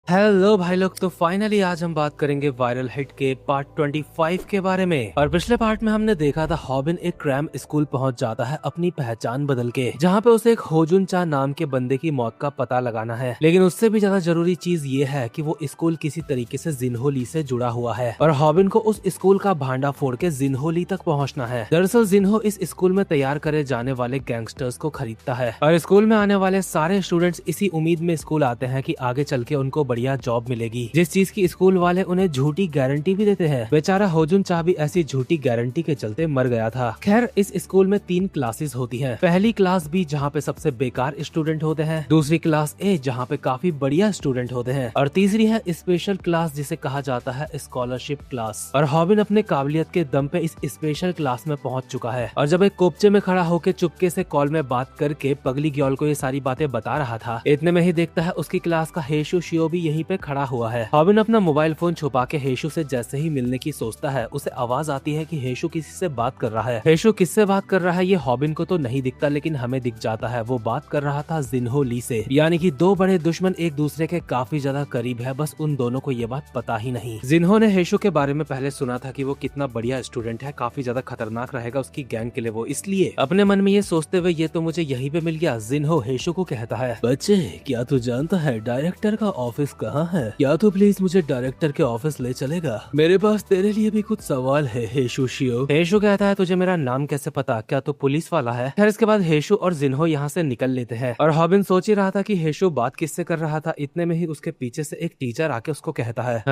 Hello भाई लोग, तो फाइनली आज हम बात करेंगे वायरल हिट के पार्ट 25 के बारे में। और पिछले पार्ट में हमने देखा था हॉबिन एक क्रैम स्कूल पहुंच जाता है अपनी पहचान बदल के, जहां पे उसे एक होजुन चा नाम के बंदे की मौत का पता लगाना है। लेकिन उससे भी ज्यादा जरूरी चीज ये है कि वो स्कूल किसी तरीके से जिन्हो ली से जुड़ा हुआ है और हॉबिन को उस स्कूल का भांडा फोड़ के जिन्हो ली तक पहुँचना है। दरअसल जिन्हो इस स्कूल में तैयार करे जाने वाले गैंगस्टर्स को खरीदता है और स्कूल में आने वाले सारे स्टूडेंट्स इसी उम्मीद में स्कूल आते हैं कि आगे चल के उनको बढ़िया जॉब मिलेगी, जिस चीज की स्कूल वाले उन्हें झूठी गारंटी भी देते हैं। बेचारा होजुन चा भी ऐसी झूठी गारंटी के चलते मर गया था। खैर, इस स्कूल में 3 क्लासेस होती हैं। पहली क्लास बी जहाँ पे सबसे बेकार स्टूडेंट होते हैं, दूसरी क्लास ए जहाँ पे काफी बढ़िया स्टूडेंट होते हैं और तीसरी है स्पेशल क्लास जिसे कहा जाता है स्कॉलरशिप क्लास। और हॉबिन अपने काबिलियत के दम पे इस स्पेशल क्लास में पहुंच चुका है और जब एक कोपचे में खड़ा होकर चुपके से कॉल में बात करके पगली ग्योल को ये सारी बातें बता रहा था, इतने में ही देखता है उसकी क्लास का हेशु शियो भी यहीं पे खड़ा हुआ है। हॉबिन अपना मोबाइल फोन छुपा के हेशु से जैसे ही मिलने की सोचता है, उसे आवाज आती है कि हेशु किसी से बात कर रहा है। हेशु किससे बात कर रहा है ये हॉबिन को तो नहीं दिखता, लेकिन हमें दिख जाता है। वो बात कर रहा था जिन्हो ली से, यानी कि 2 बड़े दुश्मन एक दूसरे के काफी ज्यादा करीब है, बस उन दोनों को ये बात पता ही नहीं। जिन्हो ने हेशु के बारे में पहले सुना था कि वो कितना बढ़िया स्टूडेंट है, काफी ज्यादा खतरनाक रहेगा उसकी गैंग के लिए वो, इसलिए अपने मन में ये सोचते हुए ये तो मुझे यहीं पे मिल गया। जिन्हो हेशु को कहता है, बच्चे क्या तू जानता है डायरेक्टर का ऑफिस कहाँ है? क्या तू प्लीज मुझे डायरेक्टर के ऑफिस ले चलेगा? मेरे पास तेरे लिए भी कुछ सवाल है हेशु शियो। हेशु कहता है, तुझे मेरा नाम कैसे पता? क्या तू पुलिस वाला है? खैर, इसके बाद हेशु और जिन्हो यहाँ से निकल लेते हैं और हॉबिन सोच ही रहा था कि हेशु बात किससे कर रहा था। इतने में ही उसके पीछे से एक टीचर आके उसको कहता है,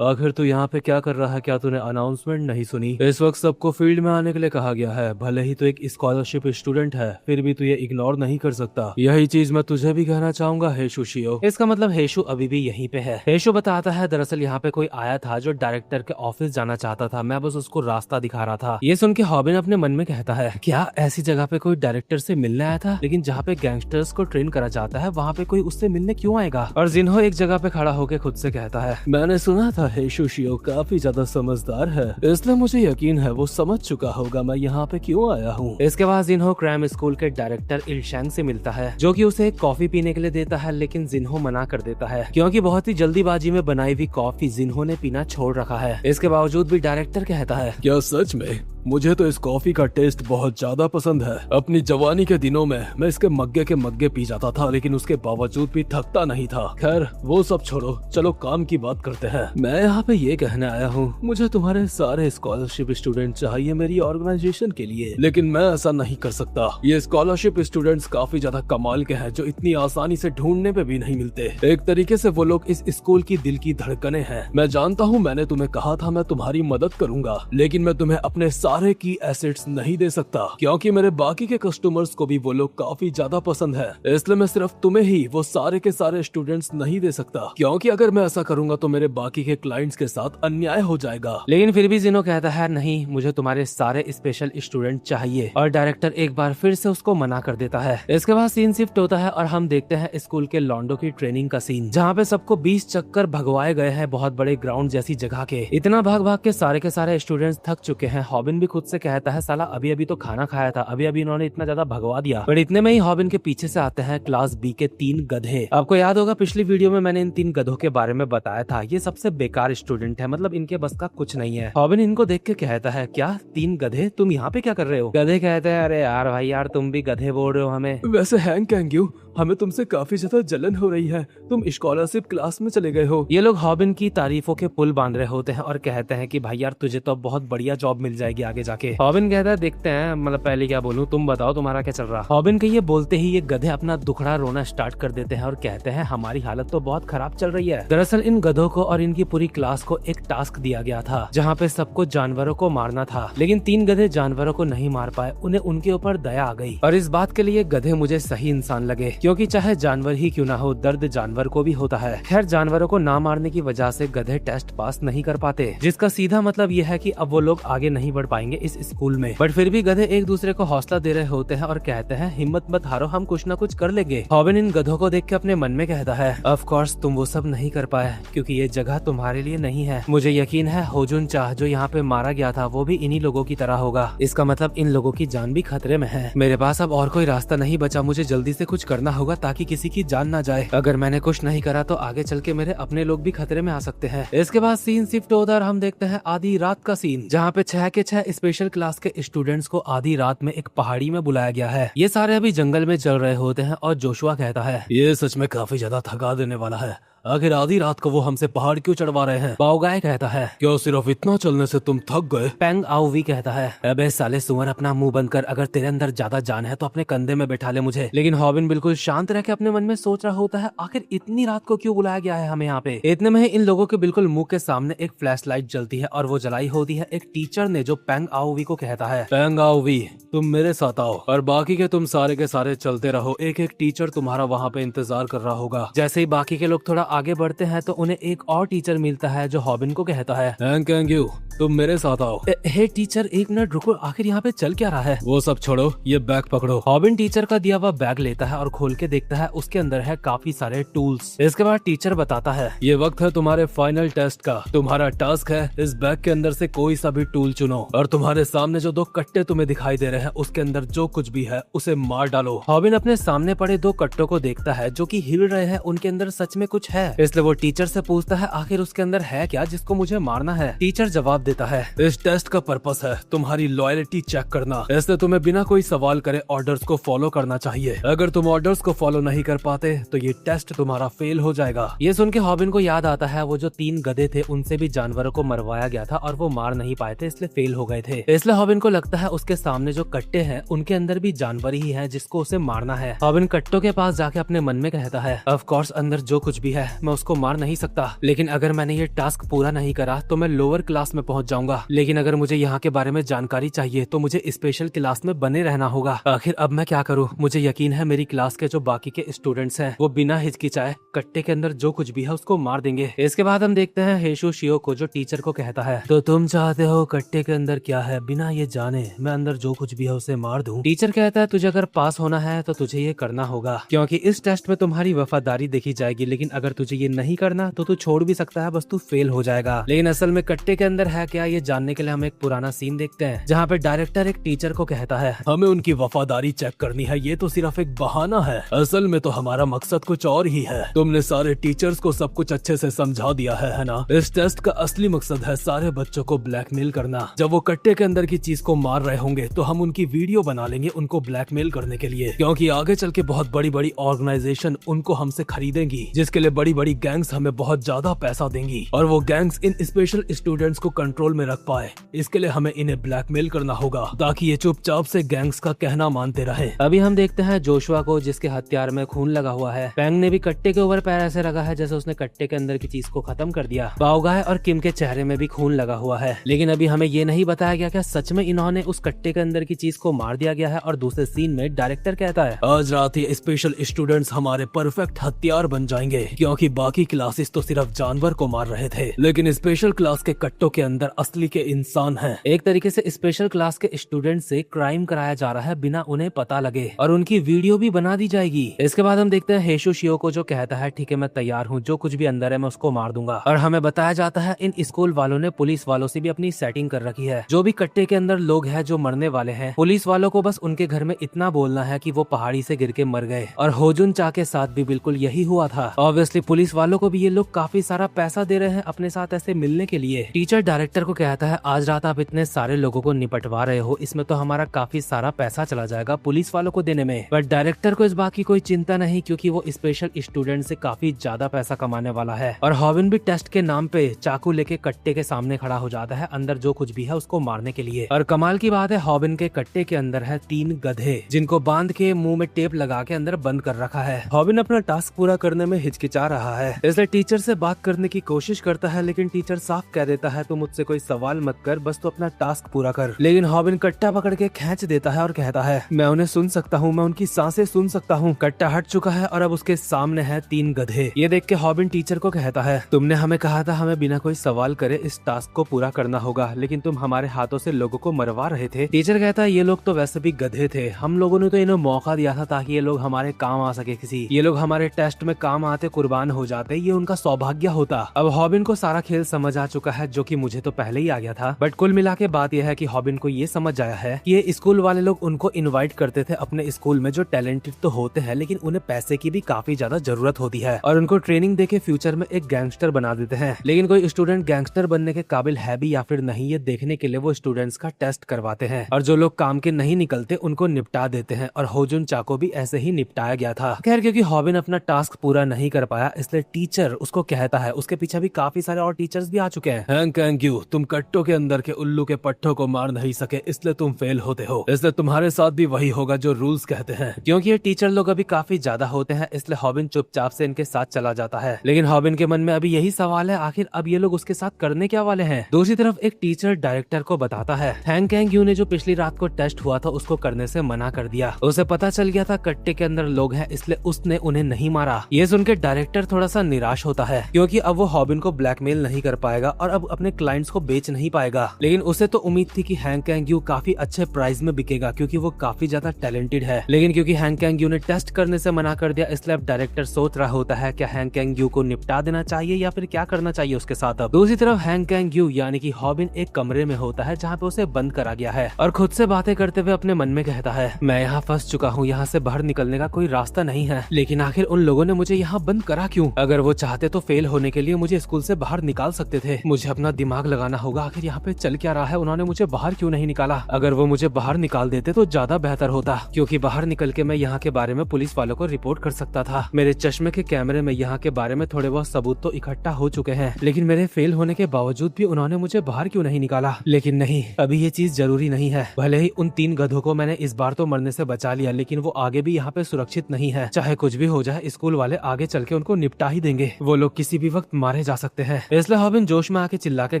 आखिर तू यहाँ पे क्या कर रहा है? क्या तूने अनाउंसमेंट नहीं सुनी? इस वक्त सबको फील्ड में आने के लिए कहा गया है। भले ही तो एक स्कॉलरशिप स्टूडेंट है, फिर भी तू ये इग्नोर नहीं कर सकता। यही चीज मैं तुझे भी कहना चाहूंगा हेशु शियो। इसका मतलब हेशु अभी भी यहीं पे है। हेशु बताता है, दरअसल यहाँ पे कोई आया था जो डायरेक्टर के ऑफिस जाना चाहता था, मैं बस उसको रास्ता दिखा रहा था। ये सुन के हॉबिन अपने मन में कहता है, क्या ऐसी जगह पे कोई डायरेक्टर से मिलने आया था? लेकिन जहाँ पे गैंगस्टर्स को ट्रेन करा जाता है वहाँ पे कोई उससे मिलने क्यों आएगा? और जिन्हो एक जगह पे खड़ा होकर खुद से कहता है, मैंने सुना था हेशु शियो काफी ज्यादा समझदार है, इसलिए मुझे यकीन है वो समझ चुका होगा मैं यहाँ पे क्यों आया हूँ। इसके बाद जिन्हो क्रैम स्कूल के डायरेक्टर इलशैंग से मिलता है, जो कि उसे एक कॉफी पीने के लिए देता है, लेकिन जिन्हो मना कर देता है क्योंकि बहुत ही जल्दीबाजी में बनाई हुई कॉफी जिन्हो ने पीना छोड़ रखा है। इसके बावजूद भी डायरेक्टर कहता है, क्या सच में? मुझे तो इस कॉफी का टेस्ट बहुत ज्यादा पसंद है। अपनी जवानी के दिनों में मैं इसके मग्गे के मग्गे पी जाता था, लेकिन उसके बावजूद भी थकता नहीं था। खैर वो सब छोड़ो, चलो काम की बात करते हैं। मैं यहाँ पे ये कहने आया हूँ, मुझे तुम्हारे सारे स्कॉलरशिप स्टूडेंट चाहिए मेरी ऑर्गेनाइजेशन के लिए, लेकिन मैं ऐसा नहीं कर सकता। ये स्कॉलरशिप स्टूडेंट्स काफी ज्यादा कमाल के हैं जो इतनी आसानी से ढूंढने पे भी नहीं मिलते। एक तरीके से वो लोग इस स्कूल की दिल की धड़कनें हैं। मैं जानता हूँ मैंने तुम्हें कहा था मैं तुम्हारी मदद करूंगा, लेकिन मैं तुम्हें अपने सारे की एसेट्स नहीं दे सकता क्योंकि मेरे बाकी के कस्टमर्स को भी वो लोग काफी ज्यादा पसंद है। इसलिए मैं सिर्फ तुम्हें ही वो सारे के सारे स्टूडेंट्स नहीं दे सकता, क्योंकि अगर मैं ऐसा करूंगा तो मेरे बाकी के क्लाइंट्स के साथ अन्याय हो जाएगा। लेकिन फिर भी जिन्हो कहता है, नहीं, मुझे तुम्हारे सारे स्पेशल स्टूडेंट चाहिए। और डायरेक्टर एक बार फिर से उसको मना कर देता है। इसके बाद सीन शिफ्ट होता है और हम देखते हैं स्कूल के लॉन्डो की ट्रेनिंग का सीन, जहाँ पे सबको 20 चक्कर भगवाए गए हैं बहुत बड़े ग्राउंड जैसी जगह के। इतना भाग भाग के सारे स्टूडेंट्स थक चुके हैं। हॉबिन भी खुद से कहता है, साला अभी अभी तो खाना खाया था, अभी अभी इन्होंने इतना ज्यादा भगवा दिया। पर इतने में ही हॉबिन के पीछे से आते हैं क्लास बी के 3 गधे। आपको याद होगा पिछली वीडियो में मैंने इन 3 गधों के बारे में बताया था, ये सबसे बेकार स्टूडेंट है, मतलब इनके बस का कुछ नहीं है। हॉबिन इनको देख के कहता है, क्या 3 गधे, तुम यहाँ पे क्या कर रहे हो? गधे कहते हैं, अरे यार भाई यार, तुम भी गधे बोल रहे हो हमें। वैसे हैंग कैंग्यू, हमें तुमसे काफी ज्यादा जलन हो रही है, तुम स्कॉलरशिप क्लास में चले गए हो। ये लोग हॉबिन की तारीफों के पुल बांध रहे होते हैं और कहते हैं कि भाई यार तुझे तो बहुत बढ़िया जॉब मिल जाएगी आगे जाके। हॉबिन कहता है, देखते हैं, मतलब पहले क्या बोलूं, तुम बताओ तुम्हारा क्या चल रहा। हॉबिन के ये बोलते ही ये गधे अपना दुखड़ा रोना स्टार्ट कर देते हैं और कहते हैं, हमारी हालत तो बहुत खराब चल रही है। दरअसल इन गधों को और इनकी पूरी क्लास को एक टास्क दिया गया था, जहाँ पे सबको जानवरों को मारना था, लेकिन 3 गधे जानवरों को नहीं मार पाए। उन्हें उनके ऊपर दया आ गई और इस बात के लिए गधे मुझे सही इंसान लगे, क्योंकि चाहे जानवर ही क्यों ना हो, दर्द जानवर को भी होता है। खैर, जानवरों को ना मारने की वजह से गधे टेस्ट पास नहीं कर पाते, जिसका सीधा मतलब यह है कि अब वो लोग आगे नहीं बढ़ पाएंगे। पाएंगे इस स्कूल में। बट फिर भी गधे एक दूसरे को हौसला दे रहे होते हैं और कहते हैं हिम्मत मत हारो, हम कुछ न कुछ कर लेंगे। हॉबिन इन गधों को देख के अपने मन में कहता है ऑफ कोर्स तुम वो सब नहीं कर पाए क्योंकि ये जगह तुम्हारे लिए नहीं है। मुझे यकीन है होजुन चाह जो यहाँ पे मारा गया था वो भी इन्हीं लोगों की तरह होगा। इसका मतलब इन लोगों की जान भी खतरे में है। मेरे पास अब और कोई रास्ता नहीं बचा, मुझे जल्दी से कुछ करना होगा ताकि किसी की जान ना जाए। अगर मैंने कुछ नहीं करा तो आगे चल के मेरे अपने लोग भी खतरे में आ सकते हैं। इसके बाद सीन शिफ्ट होता है, हम देखते हैं आधी रात का सीन जहाँ पे 6 के 6 स्पेशल क्लास के स्टूडेंट्स को आधी रात में एक पहाड़ी में बुलाया गया है। ये सारे अभी जंगल में चल रहे होते हैं और जोशुआ कहता है ये सच में काफी ज्यादा थका देने वाला है, आखिर आधी रात को वो हमसे पहाड़ क्यों चढ़वा रहे हैं। बाओगाय कहता है क्या सिर्फ इतना चलने से तुम थक गए। पेंग आउवी कहता है अबे साले सुअर अपना मुंह बंद कर, अगर तेरे अंदर ज्यादा जान है तो अपने कंधे में बैठा ले मुझे। लेकिन हॉबिन बिल्कुल शांत रह के अपने मन में सोच रहा होता है आखिर इतनी रात को क्यों बुलाया गया है हमें यहाँ पे। इतने में ही इन लोगों के बिल्कुल मुंह के सामने एक फ्लैश लाइट जलती है और वो जलाई होती है एक टीचर ने जो पेंग आउवी को कहता है पेंग आउवी तुम मेरे साथ आओ और बाकी के तुम सारे के सारे चलते रहो, एक एक टीचर तुम्हारा वहाँ पे इंतजार कर रहा होगा। जैसे ही बाकी के लोग थोड़ा आगे बढ़ते हैं तो उन्हें एक और टीचर मिलता है जो हॉबिन को कहता है थैंक यू तुम मेरे साथ आओ। हे टीचर एक मिनट रुको, आखिर यहाँ पे चल क्या रहा है। वो सब छोड़ो, ये बैग पकड़ो। हॉबिन टीचर का दिया हुआ बैग लेता है और खोल के देखता है उसके अंदर है काफी सारे टूल्स। इसके बाद टीचर बताता है ये वक्त है तुम्हारे फाइनल टेस्ट का, तुम्हारा टास्क है इस बैग के अंदर से कोई सा भी टूल चुनो और तुम्हारे सामने जो 2 कट्टे तुम्हें दिखाई दे रहे हैं उसके अंदर जो कुछ भी है उसे मार डालो। हॉबिन अपने सामने पड़े 2 कट्टों को देखता है जो कि हिल रहे हैं, उनके अंदर सच में कुछ है, इसलिए वो टीचर से पूछता है आखिर उसके अंदर है क्या जिसको मुझे मारना है। टीचर जवाब देता है इस टेस्ट का पर्पस है तुम्हारी लॉयल्टी चेक करना, इसलिए तुम्हें बिना कोई सवाल करे ऑर्डर्स को फॉलो करना चाहिए। अगर तुम ऑर्डर्स को फॉलो नहीं कर पाते तो ये टेस्ट तुम्हारा फेल हो जाएगा। ये सुन के हॉबिन को याद आता है वो जो 3 गधे थे उनसे भी जानवरों को मरवाया गया था और वो मार नहीं पाए थे इसलिए फेल हो गए थे। इसलिए हॉबिन को लगता है उसके सामने जो कट्टे हैं उनके अंदर भी जानवर ही है जिसको उसे मारना है। हॉबिन कट्टों के पास जाके अपने मन में कहता है ऑफ कोर्स अंदर जो कुछ भी है मैं उसको मार नहीं सकता, लेकिन अगर मैंने ये टास्क पूरा नहीं करा तो मैं लोअर क्लास में पहुंच जाऊंगा, लेकिन अगर मुझे यहाँ के बारे में जानकारी चाहिए तो मुझे स्पेशल क्लास में बने रहना होगा। आखिर अब मैं क्या करूँ। मुझे यकीन है मेरी क्लास के जो बाकी के स्टूडेंट्स हैं वो बिना हिचकिचाए कट्टे के अंदर जो कुछ भी है उसको मार देंगे। इसके बाद हम देखते हैं हेशु शियो को जो टीचर को कहता है तो तुम चाहते हो कट्टे के अंदर क्या है बिना ये जाने मैं अंदर जो कुछ भी है उसे मार दूं। टीचर कहता है तुझे अगर पास होना है तो तुझे ये करना होगा क्योंकि इस टेस्ट में तुम्हारी वफादारी देखी जाएगी, लेकिन अगर तुझे ये नहीं करना तो तू छोड़ भी सकता है, बस तू फेल हो जाएगा। लेकिन असल में कट्टे के अंदर है क्या ये जानने के लिए हम एक पुराना सीन देखते हैं जहाँ पे डायरेक्टर एक टीचर को कहता है हमें उनकी वफादारी चेक करनी है, ये तो सिर्फ एक बहाना है, असल में तो हमारा मकसद कुछ और ही है। तुमने सारे टीचर्स को सब कुछ अच्छे से समझा दिया है ना। इस टेस्ट का असली मकसद है सारे बच्चों को ब्लैकमेल करना। जब वो कट्टे के अंदर की चीज को मार रहे होंगे तो हम उनकी वीडियो बना लेंगे उनको ब्लैकमेल करने के लिए, क्योंकि आगे चल के बहुत बड़ी बड़ी ऑर्गेनाइजेशन उनको हमसे खरीदेंगी जिसके लिए बड़ी बड़ी गैंग्स हमें बहुत ज्यादा पैसा देंगी और वो गैंग्स इन स्पेशल स्टूडेंट्स को कंट्रोल में रख पाए। इसके लिए हमें इन्हें ब्लैकमेल करना होगा ताकि ये चुपचाप से गैंग्स का कहना मानते रहे। अभी हम देखते हैं जोशुआ को जिसके हथियार में खून लगा हुआ है। पेंग ने भी कट्टे के ऊपर पैर ऐसे रखा है जैसे उसने कट्टे के अंदर की चीज को खत्म कर दिया। बाओगाय और किम के चेहरे में भी खून लगा हुआ है, लेकिन अभी हमें ये नहीं बताया गया क्या सच में इन्होंने उस कट्टे के अंदर की चीज को मार दिया गया है। और दूसरे सीन में डायरेक्टर कहता है आज रात ये स्पेशल स्टूडेंट्स हमारे परफेक्ट हथियार बन जाएंगे, क्योंकि बाकी क्लासेस तो सिर्फ जानवर को मार रहे थे, लेकिन स्पेशल क्लास के कट्टों के अंदर असली के इंसान हैं। एक तरीके से स्पेशल क्लास के स्टूडेंट से क्राइम कराया जा रहा है बिना उन्हें पता लगे और उनकी वीडियो भी बना दी जाएगी। इसके बाद हम देखते हैं हेशु शियो को जो कहता है ठीक है मैं तैयार हूँ, जो कुछ भी अंदर है मैं उसको मार दूंगा। और हमें बताया जाता है इन स्कूल वालों ने पुलिस वालों से भी अपनी सेटिंग कर रखी है। जो भी कट्टे के अंदर लोग हैं जो मरने वाले हैं, पुलिस वालों को बस उनके घर में इतना बोलना है कि वो पहाड़ी से गिर के मर गए। और होजुन चा के साथ भी बिल्कुल यही हुआ था। ऑब्वियसली पुलिस वालों को भी ये लोग काफी सारा पैसा दे रहे हैं अपने साथ ऐसे मिलने के लिए। टीचर डायरेक्टर को कहता है आज रात आप इतने सारे लोगों को निपटवा रहे हो, इसमें तो हमारा काफी सारा पैसा चला जाएगा पुलिस वालों को देने में। बट डायरेक्टर को इस बात की कोई चिंता नहीं क्योंकि वो स्पेशल स्टूडेंट से काफी ज्यादा पैसा कमाने वाला है। और हॉबिन भी टेस्ट के नाम पे चाकू लेके कट्टे के सामने खड़ा हो जाता है अंदर जो कुछ भी है उसको मारने के लिए। और कमाल की बात है हॉबिन के कट्टे के अंदर है 3 गधे जिनको बांध के मुंह में टेप लगा के अंदर बंद कर रखा है। हॉबिन अपना टास्क पूरा करने में हिचकिचा रहा है, इसलिए टीचर से बात करने की कोशिश करता है, लेकिन टीचर साफ कह देता है तू मुझसे कोई सवाल मत कर, बस तू अपना टास्क पूरा कर। लेकिन हॉबिन कट्टा पकड़ के खींच देता है और कहता है मैं उन्हें सुन सकता हूँ, मैं उनकी सांसें सुन सकता हूँ। कट्टा हट चुका है और अब उसके सामने है 3 गधे। ये देख के हॉबिन टीचर को कहता है तुमने हमें कहा था हमें बिना कोई सवाल करे इस टास्क को पूरा करना होगा, लेकिन तुम हमारे हाथों से लोगों को मरवा रहे थे। टीचर कहता है ये लोग तो वैसे भी गधे थे, हम लोगों ने तो इन्हें मौका दिया था ताकि ये लोग हमारे काम आ सके, ये लोग हमारे टेस्ट में काम आते कुर्बान हो जाते, ये उनका सौभाग्य होता। अब हॉबिन को सारा खेल समझ आ चुका है, जो कि मुझे तो पहले ही आ गया था, बट कुल मिला के बात यह है कि हॉबिन को ये समझ आया है कि ये स्कूल वाले लोग उनको इनवाइट करते थे अपने स्कूल में, जो टैलेंटेड तो होते हैं लेकिन उन्हें पैसे की भी काफी ज्यादा जरूरत होती है, और उनको ट्रेनिंग देके फ्यूचर में एक गैंगस्टर बना देते हैं। लेकिन कोई स्टूडेंट गैंगस्टर बनने के काबिल है भी या फिर नहीं, ये देखने के लिए वो स्टूडेंट्स का टेस्ट करवाते हैं, और जो लोग काम के नहीं निकलते उनको निपटा देते हैं, और होजुन चा को भी ऐसे ही निपटाया गया था। खैर क्योंकि हॉबिन अपना टास्क पूरा नहीं कर पाया, इसलिए टीचर उसको कहता है, उसके पीछे भी काफी सारे और टीचर्स भी आ चुके हैं, हैंग कैंग यू तुम कट्टों के अंदर के उल्लू के पट्टों को मार नहीं सके, इसलिए तुम फेल होते हो, इसलिए तुम्हारे साथ भी वही होगा जो रूल्स कहते हैं। क्योंकि ये टीचर लोग अभी काफी ज्यादा होते हैं, इसलिए हॉबिन चुपचाप से इनके साथ चला जाता है। लेकिन हॉबिन के मन में अभी यही सवाल है, आखिर अब ये लोग उसके साथ करने क्या वाले हैं। दूसरी तरफ एक टीचर डायरेक्टर को बताता है हैंग कैंग यू ने जो पिछली रात को टेस्ट हुआ था उसको करने से मना कर दिया, उसे पता चल गया था कट्टे के अंदर लोग हैं, इसलिए उसने उन्हें नहीं मारा। ये सुन के डायरेक्टर थोड़ा सा निराश होता है, क्योंकि अब वो हॉबिन को ब्लैकमेल नहीं कर पाएगा और अब अपने क्लाइंट्स को बेच नहीं पाएगा। लेकिन उसे तो उम्मीद थी कि हैंग कैंग यू काफी अच्छे प्राइस में बिकेगा, क्योंकि वो काफी ज्यादा टैलेंटेड है। लेकिन क्योंकि हैंग कैंग यू ने टेस्ट करने से मना कर दिया, इसलिए अब डायरेक्टर सोच रहा होता है क्या हैंग कैंग यू को निपटा देना चाहिए या फिर क्या करना चाहिए उसके साथ। अब दूसरी तरफ हैंग कैंग यू यानी कि हॉबिन एक कमरे में होता है जहाँ पे उसे बंद करा गया है, और खुद से बातें करते हुए अपने मन में कहता है मैं यहाँ फंस चुका हूँ, यहाँ से बाहर निकलने का कोई रास्ता नहीं है, लेकिन आखिर उन लोगों ने मुझे यहाँ बंद करा क्यों? अगर वो चाहते तो फेल होने के लिए मुझे स्कूल से बाहर निकाल सकते थे, मुझे अपना दिमाग लगाना होगा, आखिर यहाँ पे चल क्या रहा है, उन्होंने मुझे बाहर क्यों नहीं निकाला? अगर वो मुझे बाहर निकाल देते तो ज्यादा बेहतर होता, क्योंकि बाहर निकल के मैं यहाँ के बारे में पुलिस वालों को रिपोर्ट कर सकता था। मेरे चश्मे के कैमरे में यहाँ के बारे में थोड़े बहुत सबूत तो इकट्ठा हो चुके हैं, लेकिन मेरे फेल होने के बावजूद भी उन्होंने मुझे बाहर क्यों नहीं निकाला? लेकिन नहीं, अभी ये चीज जरूरी नहीं है। भले ही उन 3 गधों को मैंने इस बार तो मरने से बचा लिया, लेकिन वो आगे भी यहाँ पे सुरक्षित नहीं है। चाहे कुछ भी हो जाए, स्कूल वाले आगे चल के उनको निपटा ही देंगे, वो लोग किसी भी वक्त मारे जा सकते हैं। इसलिए हॉबिन जोश में आके चिल्ला के